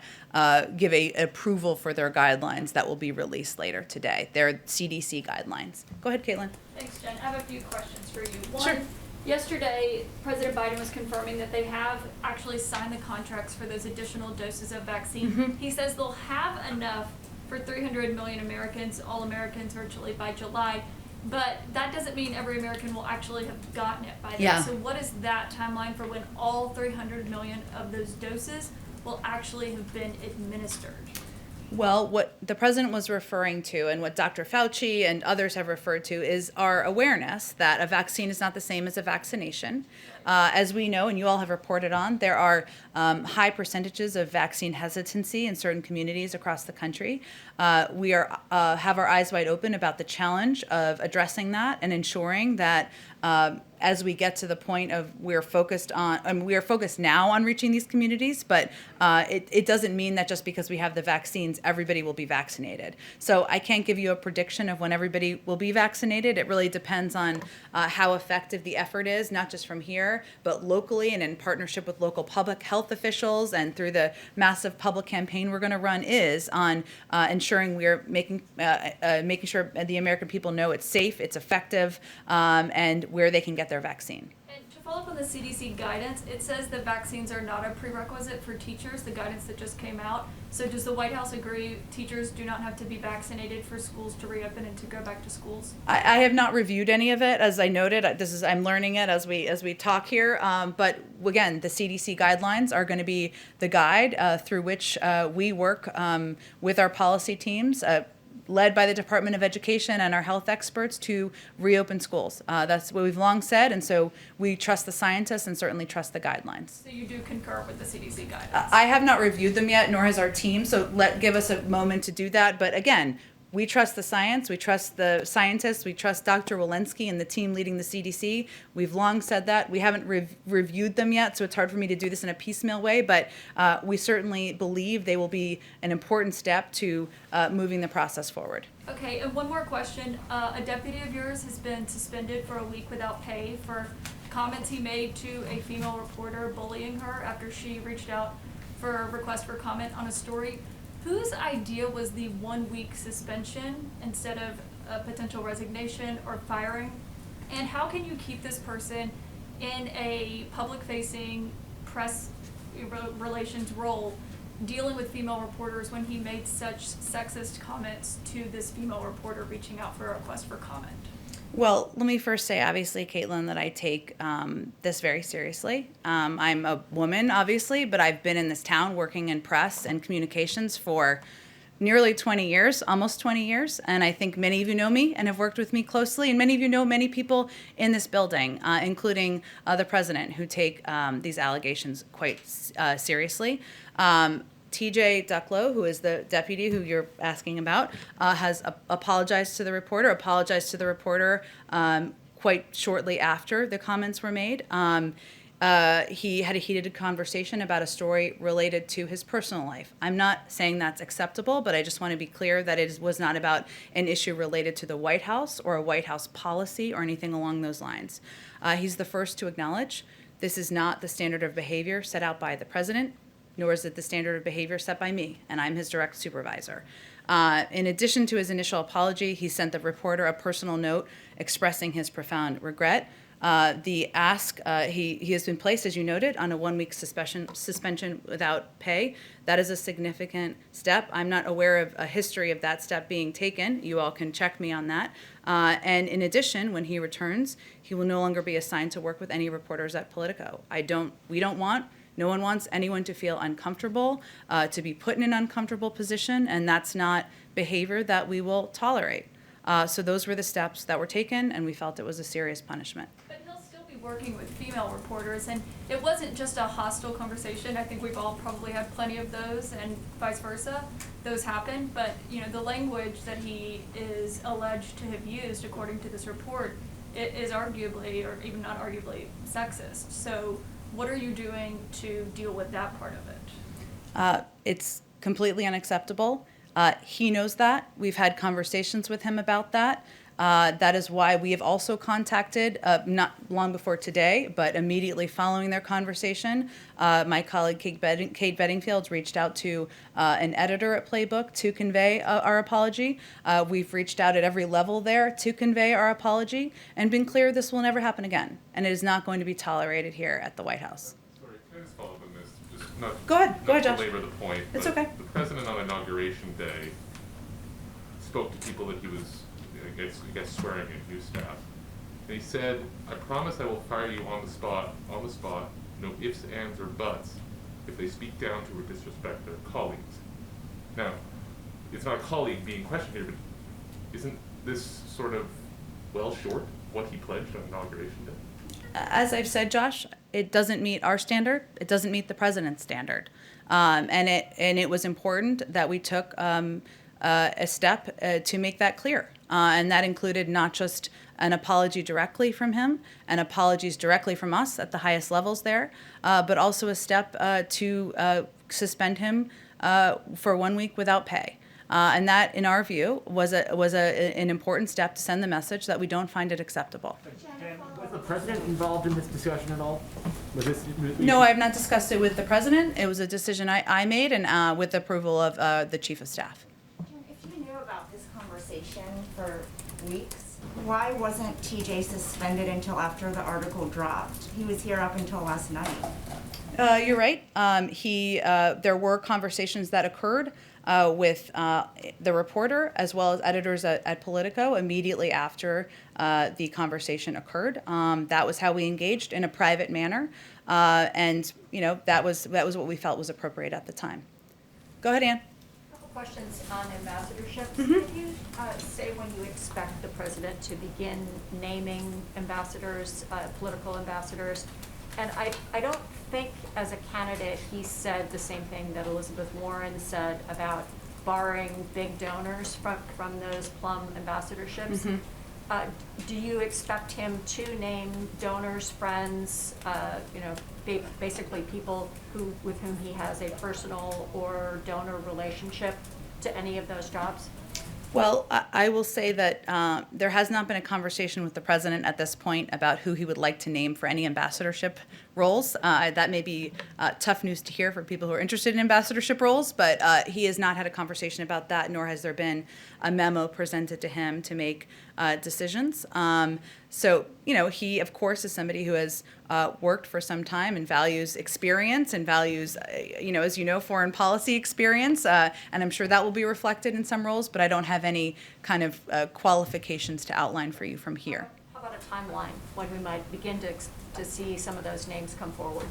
give a approval for their guidelines that will be released later today. They're CDC guidelines. Go ahead, Caitlin. Thanks, Jen. I have a few questions for you. Sure. One, yesterday, President Biden was confirming that they have actually signed the contracts for those additional doses of vaccine. Mm-hmm. He says they'll have enough for 300 million Americans, all Americans virtually by July. But that doesn't mean every American will actually have gotten it by then. Yeah. So what is that timeline for when all 300 million of those doses will actually have been administered? Well, what the president was referring to, and what Dr. Fauci and others have referred to, is our awareness that a vaccine is not the same as a vaccination. As we know, and you all have reported on, there are high percentages of vaccine hesitancy in certain communities across the country. We have our eyes wide open about the challenge of addressing that and ensuring that as we get to the point of we are focused now on reaching these communities, but it doesn't mean that just because we have the vaccines, everybody will be vaccinated. So I can't give you a prediction of when everybody will be vaccinated. It really depends on how effective the effort is, not just from here, but locally and in partnership with local public health officials and through the massive public campaign we're going to run is on ensuring we're making sure the American people know it's safe, it's effective, and where they can get their vaccine. And to follow up on the CDC guidance, it says that vaccines are not a prerequisite for teachers, the guidance that just came out. So does the White House agree teachers do not have to be vaccinated for schools to reopen and to go back to schools? I have not reviewed any of it, as I noted. I'm learning it as we talk here. But again, the CDC guidelines are going to be the guide through which we work with our policy teams, led by the Department of Education and our health experts, to reopen schools. That's what we've long said, and so we trust the scientists and certainly trust the guidelines. So you do concur with the CDC guidance? I have not reviewed them yet, nor has our team, so give us a moment to do that. But again, we trust the science, we trust the scientists, we trust Dr. Walensky and the team leading the CDC. We've long said that. We haven't reviewed them yet, so it's hard for me to do this in a piecemeal way, but we certainly believe they will be an important step to moving the process forward. Okay, and one more question. A deputy of yours has been suspended for a week without pay for comments he made to a female reporter bullying her after she reached out for a request for comment on a story. Whose idea was the 1 week suspension instead of a potential resignation or firing? And how can you keep this person in a public-facing press relations role dealing with female reporters when he made such sexist comments to this female reporter reaching out for a request for comment? Well, let me first say, obviously, Caitlin, that I take this very seriously. I'm a woman, obviously, but I've been in this town working in press and communications for nearly 20 years, almost 20 years. And I think many of you know me and have worked with me closely. And many of you know many people in this building, including the president, who take these allegations quite seriously. TJ Ducklow, who is the deputy who you're asking about, has apologized to the reporter quite shortly after the comments were made. He had a heated conversation about a story related to his personal life. I'm not saying that's acceptable, but I just want to be clear that it was not about an issue related to the White House or a White House policy or anything along those lines. He's the first to acknowledge this is not the standard of behavior set out by the president, nor is it the standard of behavior set by me, and I'm his direct supervisor. In addition to his initial apology, he sent the reporter a personal note expressing his profound regret. He has been placed, as you noted, on a 1-week suspension without pay. That is a significant step. I'm not aware of a history of that step being taken. You all can check me on that. And in addition, when he returns, he will no longer be assigned to work with any reporters at Politico. No one wants anyone to feel uncomfortable, to be put in an uncomfortable position, and that's not behavior that we will tolerate. So those were the steps that were taken, and we felt it was a serious punishment. But he'll still be working with female reporters, and it wasn't just a hostile conversation. I think we've all probably had plenty of those, and vice versa. Those happen, but the language that he is alleged to have used, according to this report, it is arguably, or even not arguably, sexist. So what are you doing to deal with that part of it? It's completely unacceptable. He knows that. We've had conversations with him about that. That is why we have also contacted, not long before today, but immediately following their conversation, my colleague Kate Bedingfield reached out to an editor at Playbook to convey our apology. We've reached out at every level there to convey our apology and been clear this will never happen again, and it is not going to be tolerated here at the White House. Sorry, can I just follow up on this? Just not, Go ahead, not Josh. to belabor the point. It's but okay. The president on Inauguration Day spoke to people that he was, I guess swearing in, his staff. And he said, "I promise I will fire you on the spot, no ifs, ands, or buts, if they speak down to or disrespect their colleagues." Now, it's not a colleague being questioned here, but isn't this sort of well short of what he pledged on Inauguration Day? As I've said, Josh, it doesn't meet our standard. It doesn't meet the president's standard. And it was important that we took a step to make that clear. And that included not just an apology directly from him and apologies directly from us at the highest levels there, but also a step to suspend him for 1 week without pay. And that, in our view, was an important step to send the message that we don't find it acceptable. Jen, was the president involved in this discussion at all? No, I have not discussed it with the president. It was a decision I made, and with the approval of the chief of staff. Jen, if you knew about this conversation for weeks, why wasn't TJ suspended until after the article dropped? He was here up until last night. You're right. There were conversations that occurred with the reporter as well as editors at Politico immediately after the conversation occurred. That was how we engaged in a private manner, and that was what we felt was appropriate at the time. Go ahead, Ann. Couple questions on ambassadorships. Mm-hmm. Can you say when you expect the president to begin naming ambassadors, political ambassadors? And I don't think as a candidate he said the same thing that Elizabeth Warren said about barring big donors from those Plum ambassadorships. Mm-hmm. Do you expect him to name donors, friends, basically people with whom he has a personal or donor relationship to any of those jobs? Well, I will say that there has not been a conversation with the president at this point about who he would like to name for any ambassadorship roles. That may be tough news to hear for people who are interested in ambassadorship roles, but he has not had a conversation about that, nor has there been a memo presented to him to make decisions. So, he, of course, is somebody who has worked for some time and values experience and values, as you know, foreign policy experience. And I'm sure that will be reflected in some roles, but I don't have any kind of qualifications to outline for you from here. How about a timeline when we might begin to see some of those names come forward?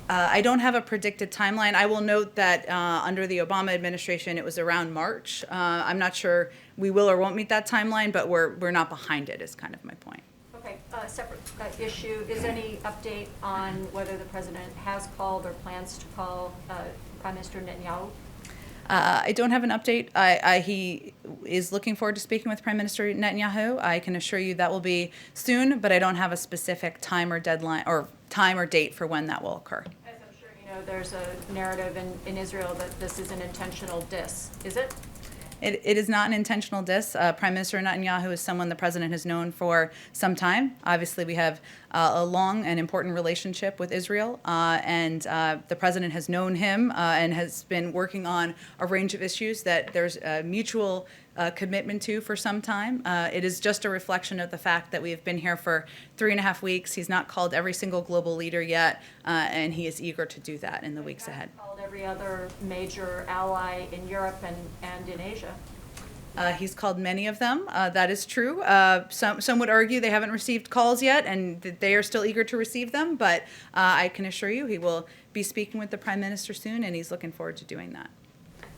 I don't have a predicted timeline. I will note that under the Obama administration, it was around March. I'm not sure we will or won't meet that timeline, but we're not behind it, is kind of my point. Okay, separate issue. Is any update on whether the president has called or plans to call Prime Minister Netanyahu? I don't have an update. He is looking forward to speaking with Prime Minister Netanyahu. I can assure you that will be soon, but I don't have a specific time or deadline or time or date for when that will occur. As I'm sure you know, there's a narrative in Israel that this is an intentional diss. Is it? It is not an intentional diss. Prime Minister Netanyahu is someone the president has known for some time. Obviously, we have a long and important relationship with Israel, and the president has known him and has been working on a range of issues that there's a mutual commitment to for some time. It is just a reflection of the fact that we have been here for 3.5 weeks. He's not called every single global leader yet, and he is eager to do that in the weeks ahead. Called every other major ally in Europe and in Asia. He's called many of them. That is true. Some would argue they haven't received calls yet, and that they are still eager to receive them. But I can assure you, he will be speaking with the prime minister soon, and he's looking forward to doing that.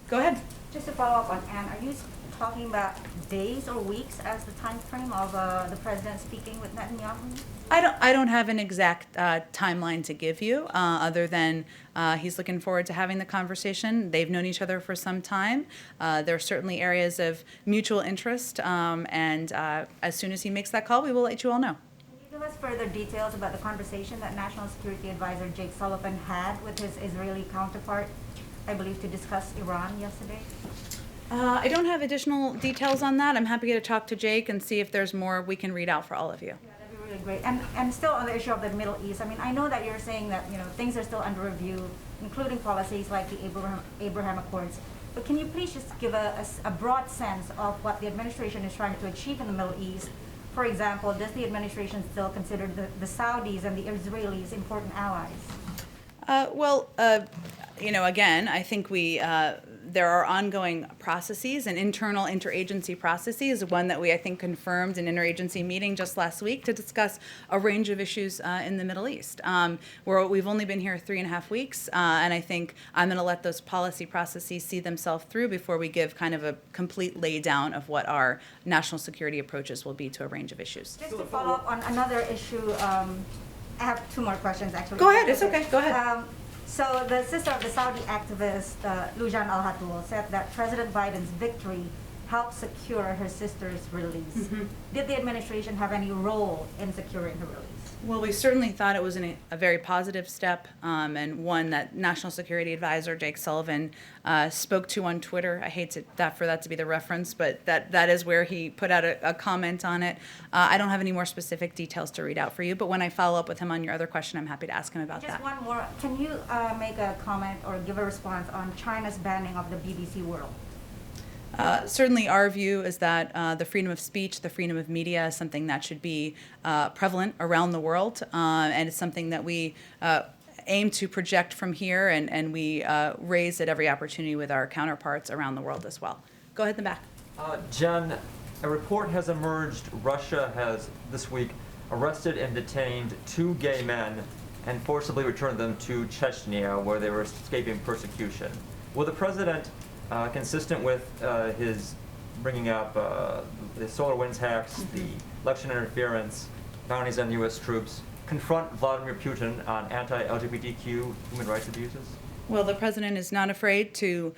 Go ahead. Just to follow up on Anne, are you talking about days or weeks as the time frame of the president speaking with Netanyahu? I don't have an exact timeline to give you, other than he's looking forward to having the conversation. They've known each other for some time. There are certainly areas of mutual interest, and as soon as he makes that call, we will let you all know. Can you give us further details about the conversation that National Security Advisor Jake Sullivan had with his Israeli counterpart, I believe, to discuss Iran yesterday? I don't have additional details on that. I'm happy to talk to Jake and see if there's more we can read out for all of you. Yeah, that'd be really great. And still on the issue of the Middle East, I mean, I know that you're saying that, things are still under review, including policies like the Abraham Accords. But can you please just give a broad sense of what the administration is trying to achieve in the Middle East? For example, does the administration still consider the Saudis and the Israelis important allies? Again, I think there are ongoing processes and internal interagency processes, one that I think, confirmed an interagency meeting just last week to discuss a range of issues in the Middle East. We've only been here 3.5 weeks, and I think I'm going to let those policy processes see themselves through before we give kind of a complete lay down of what our national security approaches will be to a range of issues. Just to follow up on another issue, I have 2 more questions, actually. Go ahead, it's okay, go ahead. So the sister of the Saudi activist, Lujan Al-Hatul, said that President Biden's victory helped secure her sister's release. Mm-hmm. Did the administration have any role in securing her release? Well, we certainly thought it was a very positive step, and one that National Security Advisor Jake Sullivan spoke to on Twitter. I hate for that to be the reference, but that is where he put out a comment on it. I don't have any more specific details to read out for you, but when I follow up with him on your other question, I'm happy to ask him about that. Just one more. Can you make a comment or give a response on China's banning of the BBC World? Certainly our view is that the freedom of speech, the freedom of media is something that should be prevalent around the world, and it's something that we aim to project from here, and we raise at every opportunity with our counterparts around the world as well. Go ahead in the back. Jen, a report has emerged. Russia has this week arrested and detained 2 gay men and forcibly returned them to Chechnya, where they were escaping persecution. Will the president, consistent with his bringing up the SolarWinds hacks, the election interference, bounties on U.S. troops, confront Vladimir Putin on anti-LGBTQ human rights abuses? Well, the president is not afraid to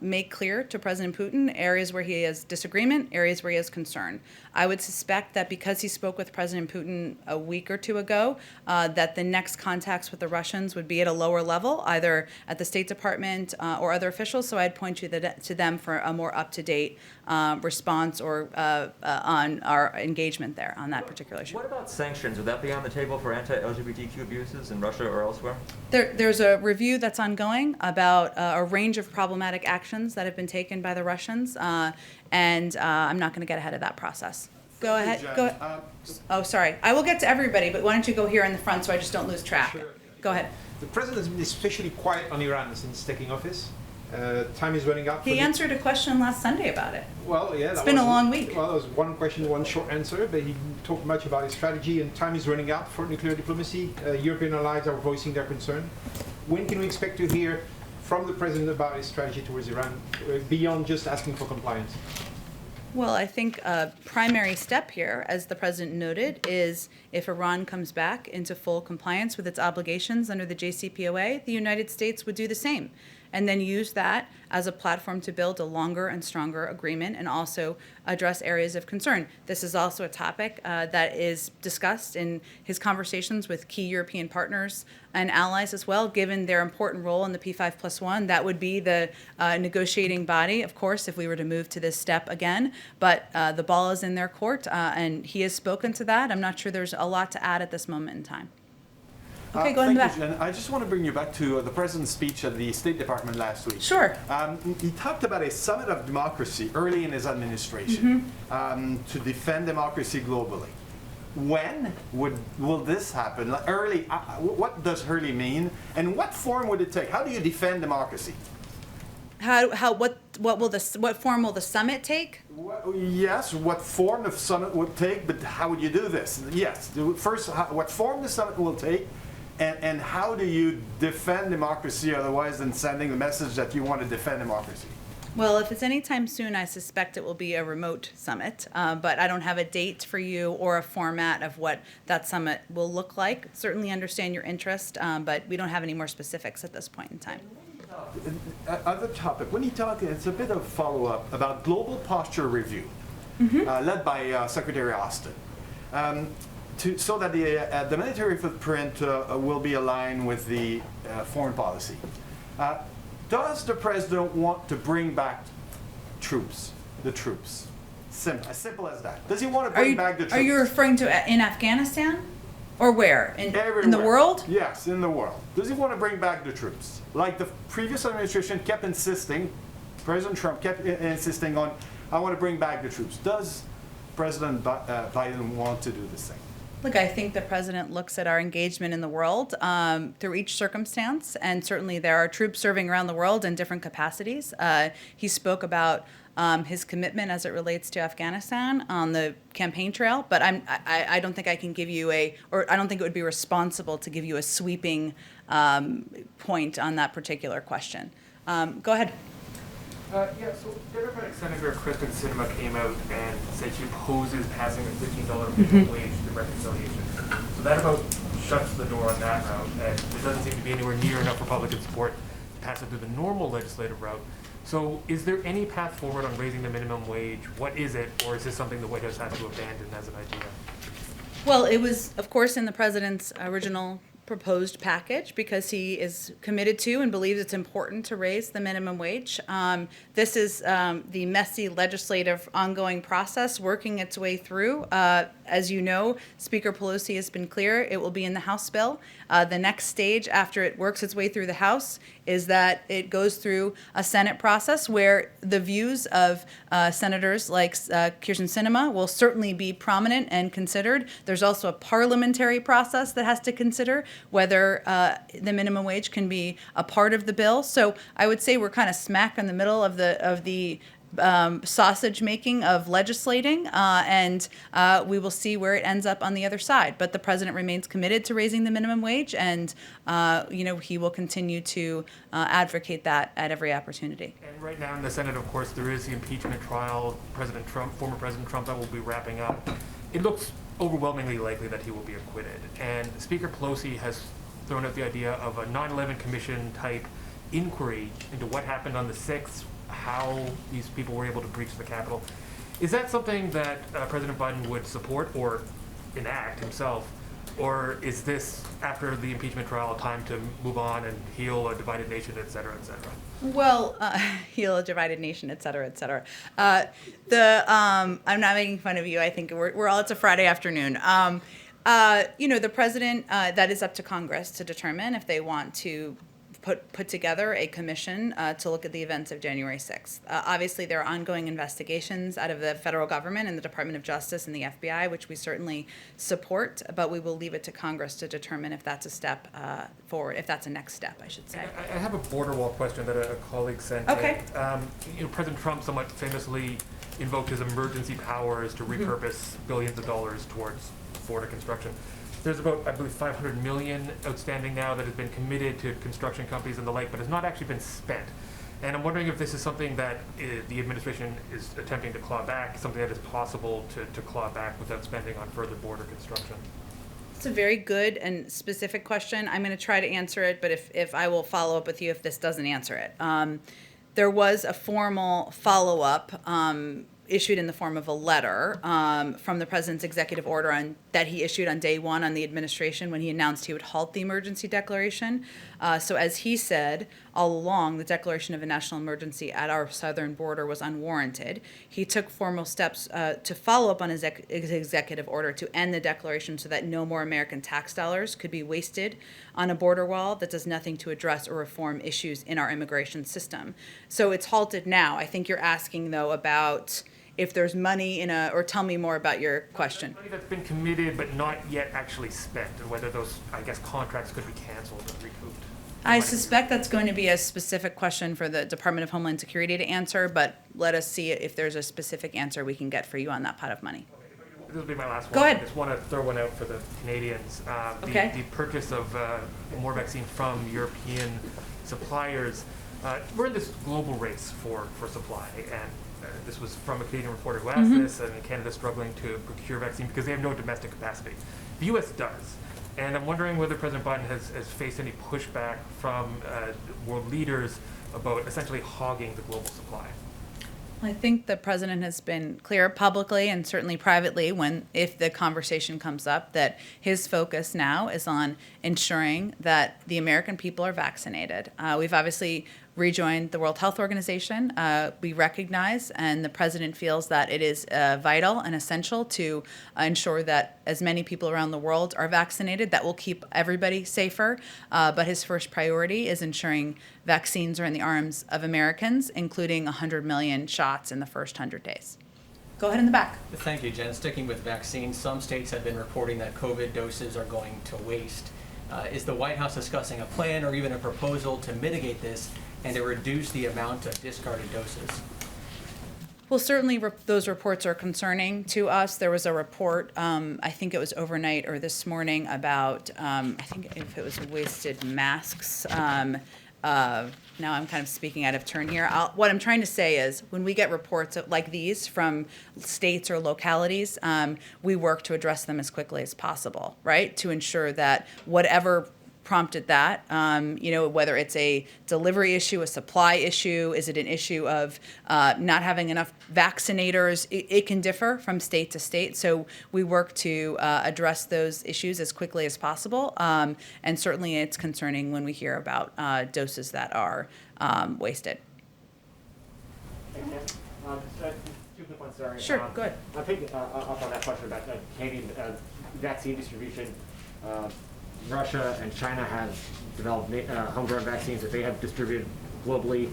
make clear to President Putin areas where he has disagreement, areas where he has concern. I would suspect that because he spoke with President Putin a week or 2 ago, that the next contacts with the Russians would be at a lower level, either at the State Department or other officials. So I'd point you to them for a more up-to-date response or on our engagement there on that particular issue. What about sanctions? Would that be on the table for anti-LGBTQ abuses in Russia or elsewhere? There's a review that's ongoing about a range of problematic actions that have been taken by the Russians, and I'm not going to get ahead of that process. Go ahead. Go ahead. Oh, sorry. I will get to everybody, but why don't you go here in the front so I just don't lose track? Sure. Go ahead. The president has been especially quiet on Iran since taking office. Time is running out. He answered a question last Sunday about it. Well, yeah. It's been a long week. Well, there was one question, one short answer, but he didn't talk much about his strategy, and time is running out for nuclear diplomacy. European allies are voicing their concern. When can we expect to hear from the president about his strategy towards Iran, beyond just asking for compliance? Well, I think a primary step here, as the president noted, is if Iran comes back into full compliance with its obligations under the JCPOA, the United States would do the same. and then use that as a platform to build a longer and stronger agreement and also address areas of concern. This is also a topic that is discussed in his conversations with key European partners and allies as well, given their important role in the P5+1. That would be the negotiating body, of course, if we were to move to this step again. But the ball is in their court, and he has spoken to that. I'm not sure there's a lot to add at this moment in time. Okay, go in the back. Thank you, Jen. I just want to bring you back to the President's speech at the State Department last week. Sure. He talked about a summit of democracy early in his administration to defend democracy globally. When will this happen? Like early, what does early mean? And what form would it take? How do you defend democracy? What form will the summit take? Yes, what form the summit would take, but how would you do this? Yes, first, what form the summit will take, and how do you defend democracy otherwise than sending the message that you want to defend democracy? Well, if it's anytime soon, I suspect it will be a remote summit, but I don't have a date for you or a format of what that summit will look like. Certainly understand your interest, but we don't have any more specifics at this point in time. Other topic, when you talk, it's a bit of follow-up about global posture review, led by Secretary Austin, so that the military footprint will be aligned with the foreign policy. Does the president want to bring back troops, the troops? As simple as that. Does he want to bring back the troops? Are you referring to in Afghanistan? Or where? In the world? Yes, in the world. Does he want to bring back the troops? Like the previous administration kept insisting, President Trump kept insisting on, I want to bring back the troops. Does President Biden want to do the same? Look, I think the president looks at our engagement in the world through each circumstance, and certainly there are troops serving around the world in different capacities. He spoke about his commitment as it relates to Afghanistan on the campaign trail, but I don't think I can give you I don't think it would be responsible to give you a sweeping point on that particular question. Go ahead. Yeah, so Democratic Senator Kristen Sinema came out and said she opposes passing a $15 minimum wage through reconciliation. So that about shuts the door on that route, and there doesn't seem to be anywhere near enough Republican support to pass it through the normal legislative route. So is there any path forward on raising the minimum wage? What is it, or is this something the White House has to abandon as an idea? Well, it was, of course, in the president's original proposed package because he is committed to and believes it's important to raise the minimum wage. This is the messy legislative ongoing process working its way through. As you know, Speaker Pelosi has been clear it will be in the House bill. The next stage after it works its way through the House is that it goes through a Senate process where the views of senators like Kirsten Sinema will certainly be prominent and considered. There's also a parliamentary process that has to consider whether the minimum wage can be a part of the bill. So I would say we're kind of smack in the middle of the sausage making of legislating, and we will see where it ends up on the other side. But the president remains committed to raising the minimum wage, and he will continue to advocate that at every opportunity. And right now in the Senate, of course, there is the impeachment trial. Former President Trump, that will be wrapping up. It looks overwhelmingly likely that he will be acquitted. And Speaker Pelosi has thrown out the idea of a 9/11 commission type inquiry into what happened on the 6th, how these people were able to breach the Capitol. Is that something that President Biden would support or enact himself? Or is this, after the impeachment trial, time to move on and heal a divided nation, et cetera, et cetera? Well, heal a divided nation, et cetera, et cetera. I'm not making fun of you. I think we're all, it's a Friday afternoon. The president, that is up to Congress to determine if they want to put together a commission to look at the events of January 6th. Obviously, there are ongoing investigations out of the federal government and the Department of Justice and the FBI, which we certainly support, but we will leave it to Congress to determine if that's a step forward, if that's a next step, I should say. I have a border wall question that a colleague sent. Okay. President Trump somewhat famously invoked his emergency powers to repurpose billions of dollars towards border construction. There's about, I believe, $500 million outstanding now that has been committed to construction companies and the like, but has not actually been spent. And I'm wondering if this is something that the administration is attempting to claw back, something that is possible to claw back without spending on further border construction. It's a very good and specific question. I'm going to try to answer it, but if I will follow up with you if this doesn't answer it. There was a formal follow-up issued in the form of a letter from the president's executive order that he issued on day one on the administration when he announced he would halt the emergency declaration. So as he said all along, the declaration of a national emergency at our southern border was unwarranted. He took formal steps to follow up on his executive order to end the declaration so that no more American tax dollars could be wasted on a border wall that does nothing to address or reform issues in our immigration system. So it's halted now. I think you're asking, though, about if there's money or tell me more about your question. Money that's been committed but not yet actually spent, and whether those, I guess, contracts could be canceled or recouped. I suspect that's going to be a specific question for the Department of Homeland Security to answer, but let us see if there's a specific answer we can get for you on that pot of money. This will be my last one. Go ahead. I just want to throw one out for the Canadians. Okay. The purchase of more vaccine from European suppliers. We're in this global race for supply, and this was from a Canadian reporter who asked this, and Canada's struggling to procure vaccine because they have no domestic capacity. The U.S. does. And I'm wondering whether President Biden has faced any pushback from world leaders about essentially hogging the global supply. I think the president has been clear publicly and certainly privately if the conversation comes up that his focus now is on ensuring that the American people are vaccinated. We've obviously rejoined the World Health Organization. We recognize, and the president feels that it is vital and essential to ensure that as many people around the world are vaccinated. That will keep everybody safer. But his first priority is ensuring vaccines are in the arms of Americans, including 100 million shots in the first 100 days. Go ahead in the back. Thank you, Jen. Sticking with vaccines, some states have been reporting that COVID doses are going to waste. Is the White House discussing a plan or even a proposal to mitigate this and to reduce the amount of discarded doses? Well, certainly those reports are concerning to us. There was a report, I think it was overnight or this morning, about, I think if it was wasted masks. Now I'm kind of speaking out of turn here. What I'm trying to say is when we get reports like these from states or localities, we work to address them as quickly as possible, right? To ensure that whatever prompted that, whether it's a delivery issue, a supply issue, is it an issue of not having enough vaccinators? It can differ from state to state. So we work to address those issues as quickly as possible. And certainly it's concerning when we hear about doses that are wasted. Two quick ones, sorry. Sure, go ahead. I'm picking up on that question about Canadian vaccine distribution. Russia and China have developed homegrown vaccines that they have distributed globally.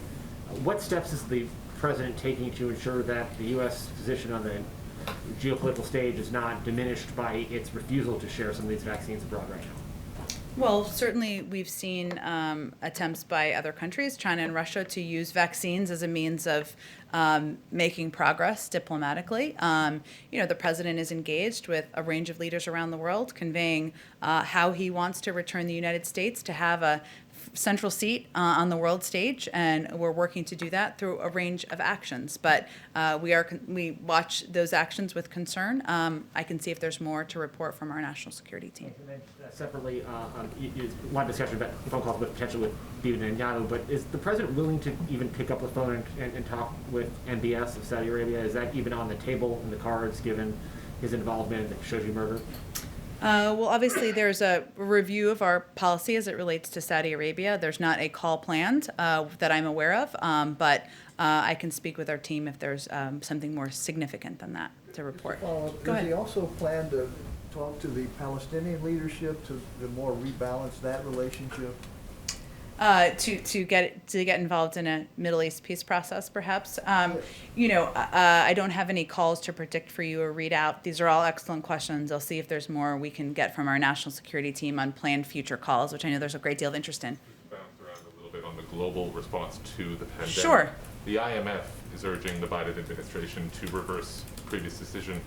What steps is the president taking to ensure that the U.S. position on the geopolitical stage is not diminished by its refusal to share some of these vaccines abroad right now? Well, certainly we've seen attempts by other countries, China and Russia, to use vaccines as a means of making progress diplomatically. The president is engaged with a range of leaders around the world, conveying how he wants to return the United States to have a central seat on the world stage, and we're working to do that through a range of actions. But we watch those actions with concern. I can see if there's more to report from our national security team. And then, separately, a lot of discussion about phone calls with potential with Bibi Netanyahu, but is the president willing to even pick up the phone and talk with MBS of Saudi Arabia? Is that even on the table in the cards, given his involvement in the Khashoggi murder? Well, obviously, there's a review of our policy as it relates to Saudi Arabia. There's not a call planned that I'm aware of, but I can speak with our team if there's something more significant than that to report. Go Does ahead. he also plan to talk to the Palestinian leadership to more rebalance that relationship? To get involved in a Middle East peace process, perhaps. I don't have any calls to predict for you or read out. These are all excellent questions. I'll see if there's more we can get from our national security team on planned future calls, which I know there's a great deal of interest in. Bounce around a little bit on the global response to the pandemic. Sure. The IMF is urging the Biden administration to reverse the previous decision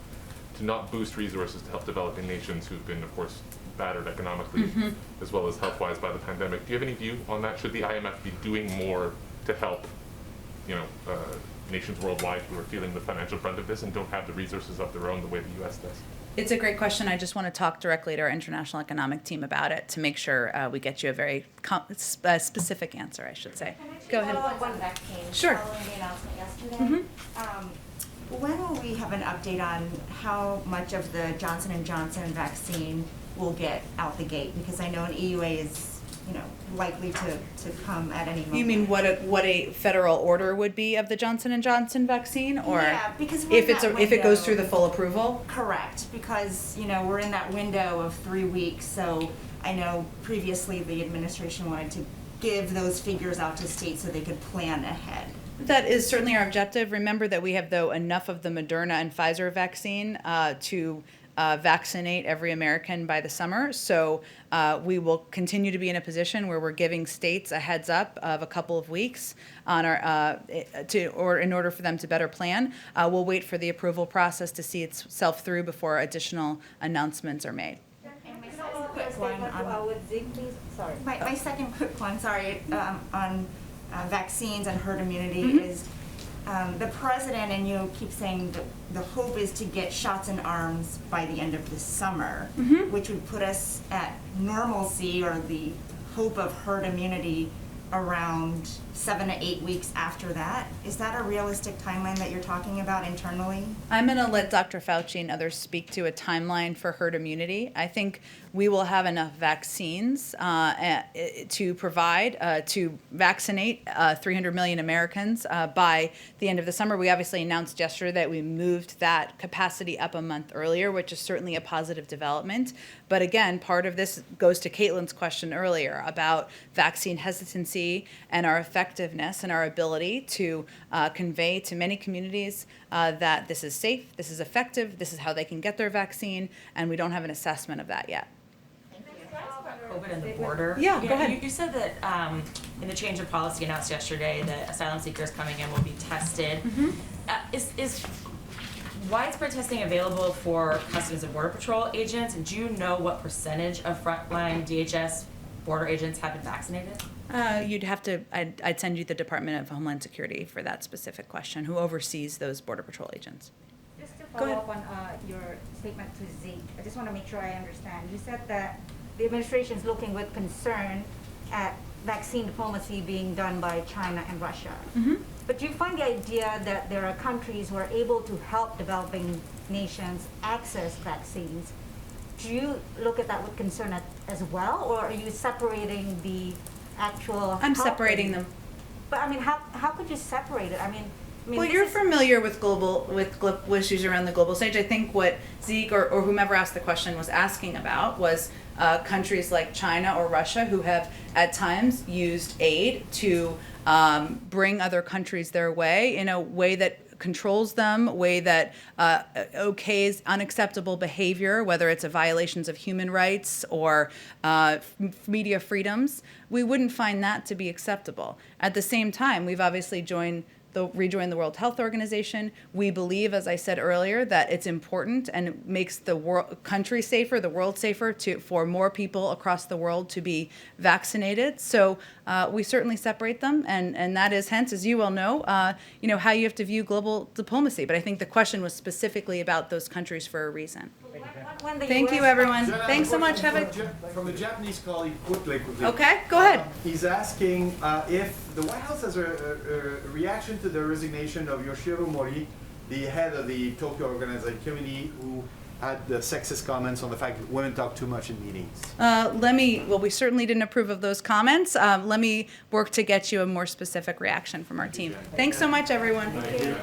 to not boost resources to help developing nations who've been, of course, battered economically as well as health-wise by the pandemic. Do you have any view on that? Should the IMF be doing more to help, nations worldwide who are feeling the financial brunt of this and don't have the resources of their own the way the U.S. does? It's a great question. I just want to talk directly to our international economic team about it to make sure we get you a very specific answer, I should say. Go ahead. Follow up on vaccine. Sure. Following the announcement yesterday. When will we have an update on how much of the Johnson & Johnson vaccine will get out the gate? Because I know an EUA is, likely to come at any moment. You mean what a federal order would be of the Johnson & Johnson vaccine, or Yeah, because we're in that if it goes window. through the full approval? Correct, because, we're in that window of 3 weeks, so I know previously the administration wanted to give those figures out to states so they could plan ahead. That is certainly our objective. Remember that we have, though, enough of the Moderna and Pfizer vaccine to vaccinate every American by the summer. So we will continue to be in a position where we're giving states a heads up of a couple of weeks on our in order for them to better plan. We'll wait for the approval process to see itself through before additional announcements are made. And my second quick one on my second quick one, on vaccines and herd immunity is the president, and you keep saying that the hope is to get shots in arms by the end of the summer, which would put us at normalcy or the hope of herd immunity around 7 to 8 weeks after that. Is that a realistic timeline that you're talking about internally? I'm going to let Dr. Fauci and others speak to a timeline for herd immunity. I think we will have enough vaccines to provide, to vaccinate 300 million Americans by the end of the summer. We obviously announced yesterday that we moved that capacity up a month earlier, which is certainly a positive development. But again, part of this goes to Caitlin's question earlier about vaccine hesitancy and our effectiveness and our ability to convey to many communities that this is safe, this is effective, this is how they can get their vaccine, and we don't have an assessment of that yet. COVID and the border. Yeah, go ahead. You said that in the change of policy announced yesterday that asylum seekers coming in will be tested. Is widespread testing available for Customs and Border Patrol agents? And do you know what percentage of frontline DHS border agents have been vaccinated? You'd have to, I'd send you the Department of Homeland Security for that specific question, who oversees those Border Patrol agents. Just to Go follow ahead. up on your statement to Zeke, I just want to make sure I understand. You said that the administration is looking with concern at vaccine diplomacy being done by China and Russia. But do you find the idea that there are countries who are able to help developing nations access vaccines? Do you look at that with concern as well, or are you separating the actual? I'm separating them. But I mean, how could you separate it? I mean, Well, this you're is- familiar with global issues around the global stage. I think what Zeke or whomever asked the question was asking about was countries like China or Russia who have at times used aid to bring other countries their way in a way that controls them, a way that okays unacceptable behavior, whether it's a violations of human rights or media freedoms. We wouldn't find that to be acceptable. At the same time, we've obviously rejoined the World Health Organization. We believe, as I said earlier, that it's important and it makes the country safer, the world safer, for more people across the world to be vaccinated. So we certainly separate them, and that is hence, as you well know, how you have to view global diplomacy. But I think the question was specifically about those countries for a reason. when the Thank US you, everyone. Jenna, Thanks so much. question Have a from a Japanese colleague, quickly. okay. Go ahead. He's asking if the White House has a reaction to the resignation of Yoshiro Mori, the head of the Tokyo Organizing Committee, who had the sexist comments on the fact that women talk too much in meetings. We certainly didn't approve of those comments. Let me work to get you a more specific reaction from our team. Thanks so much, everyone. Thank you.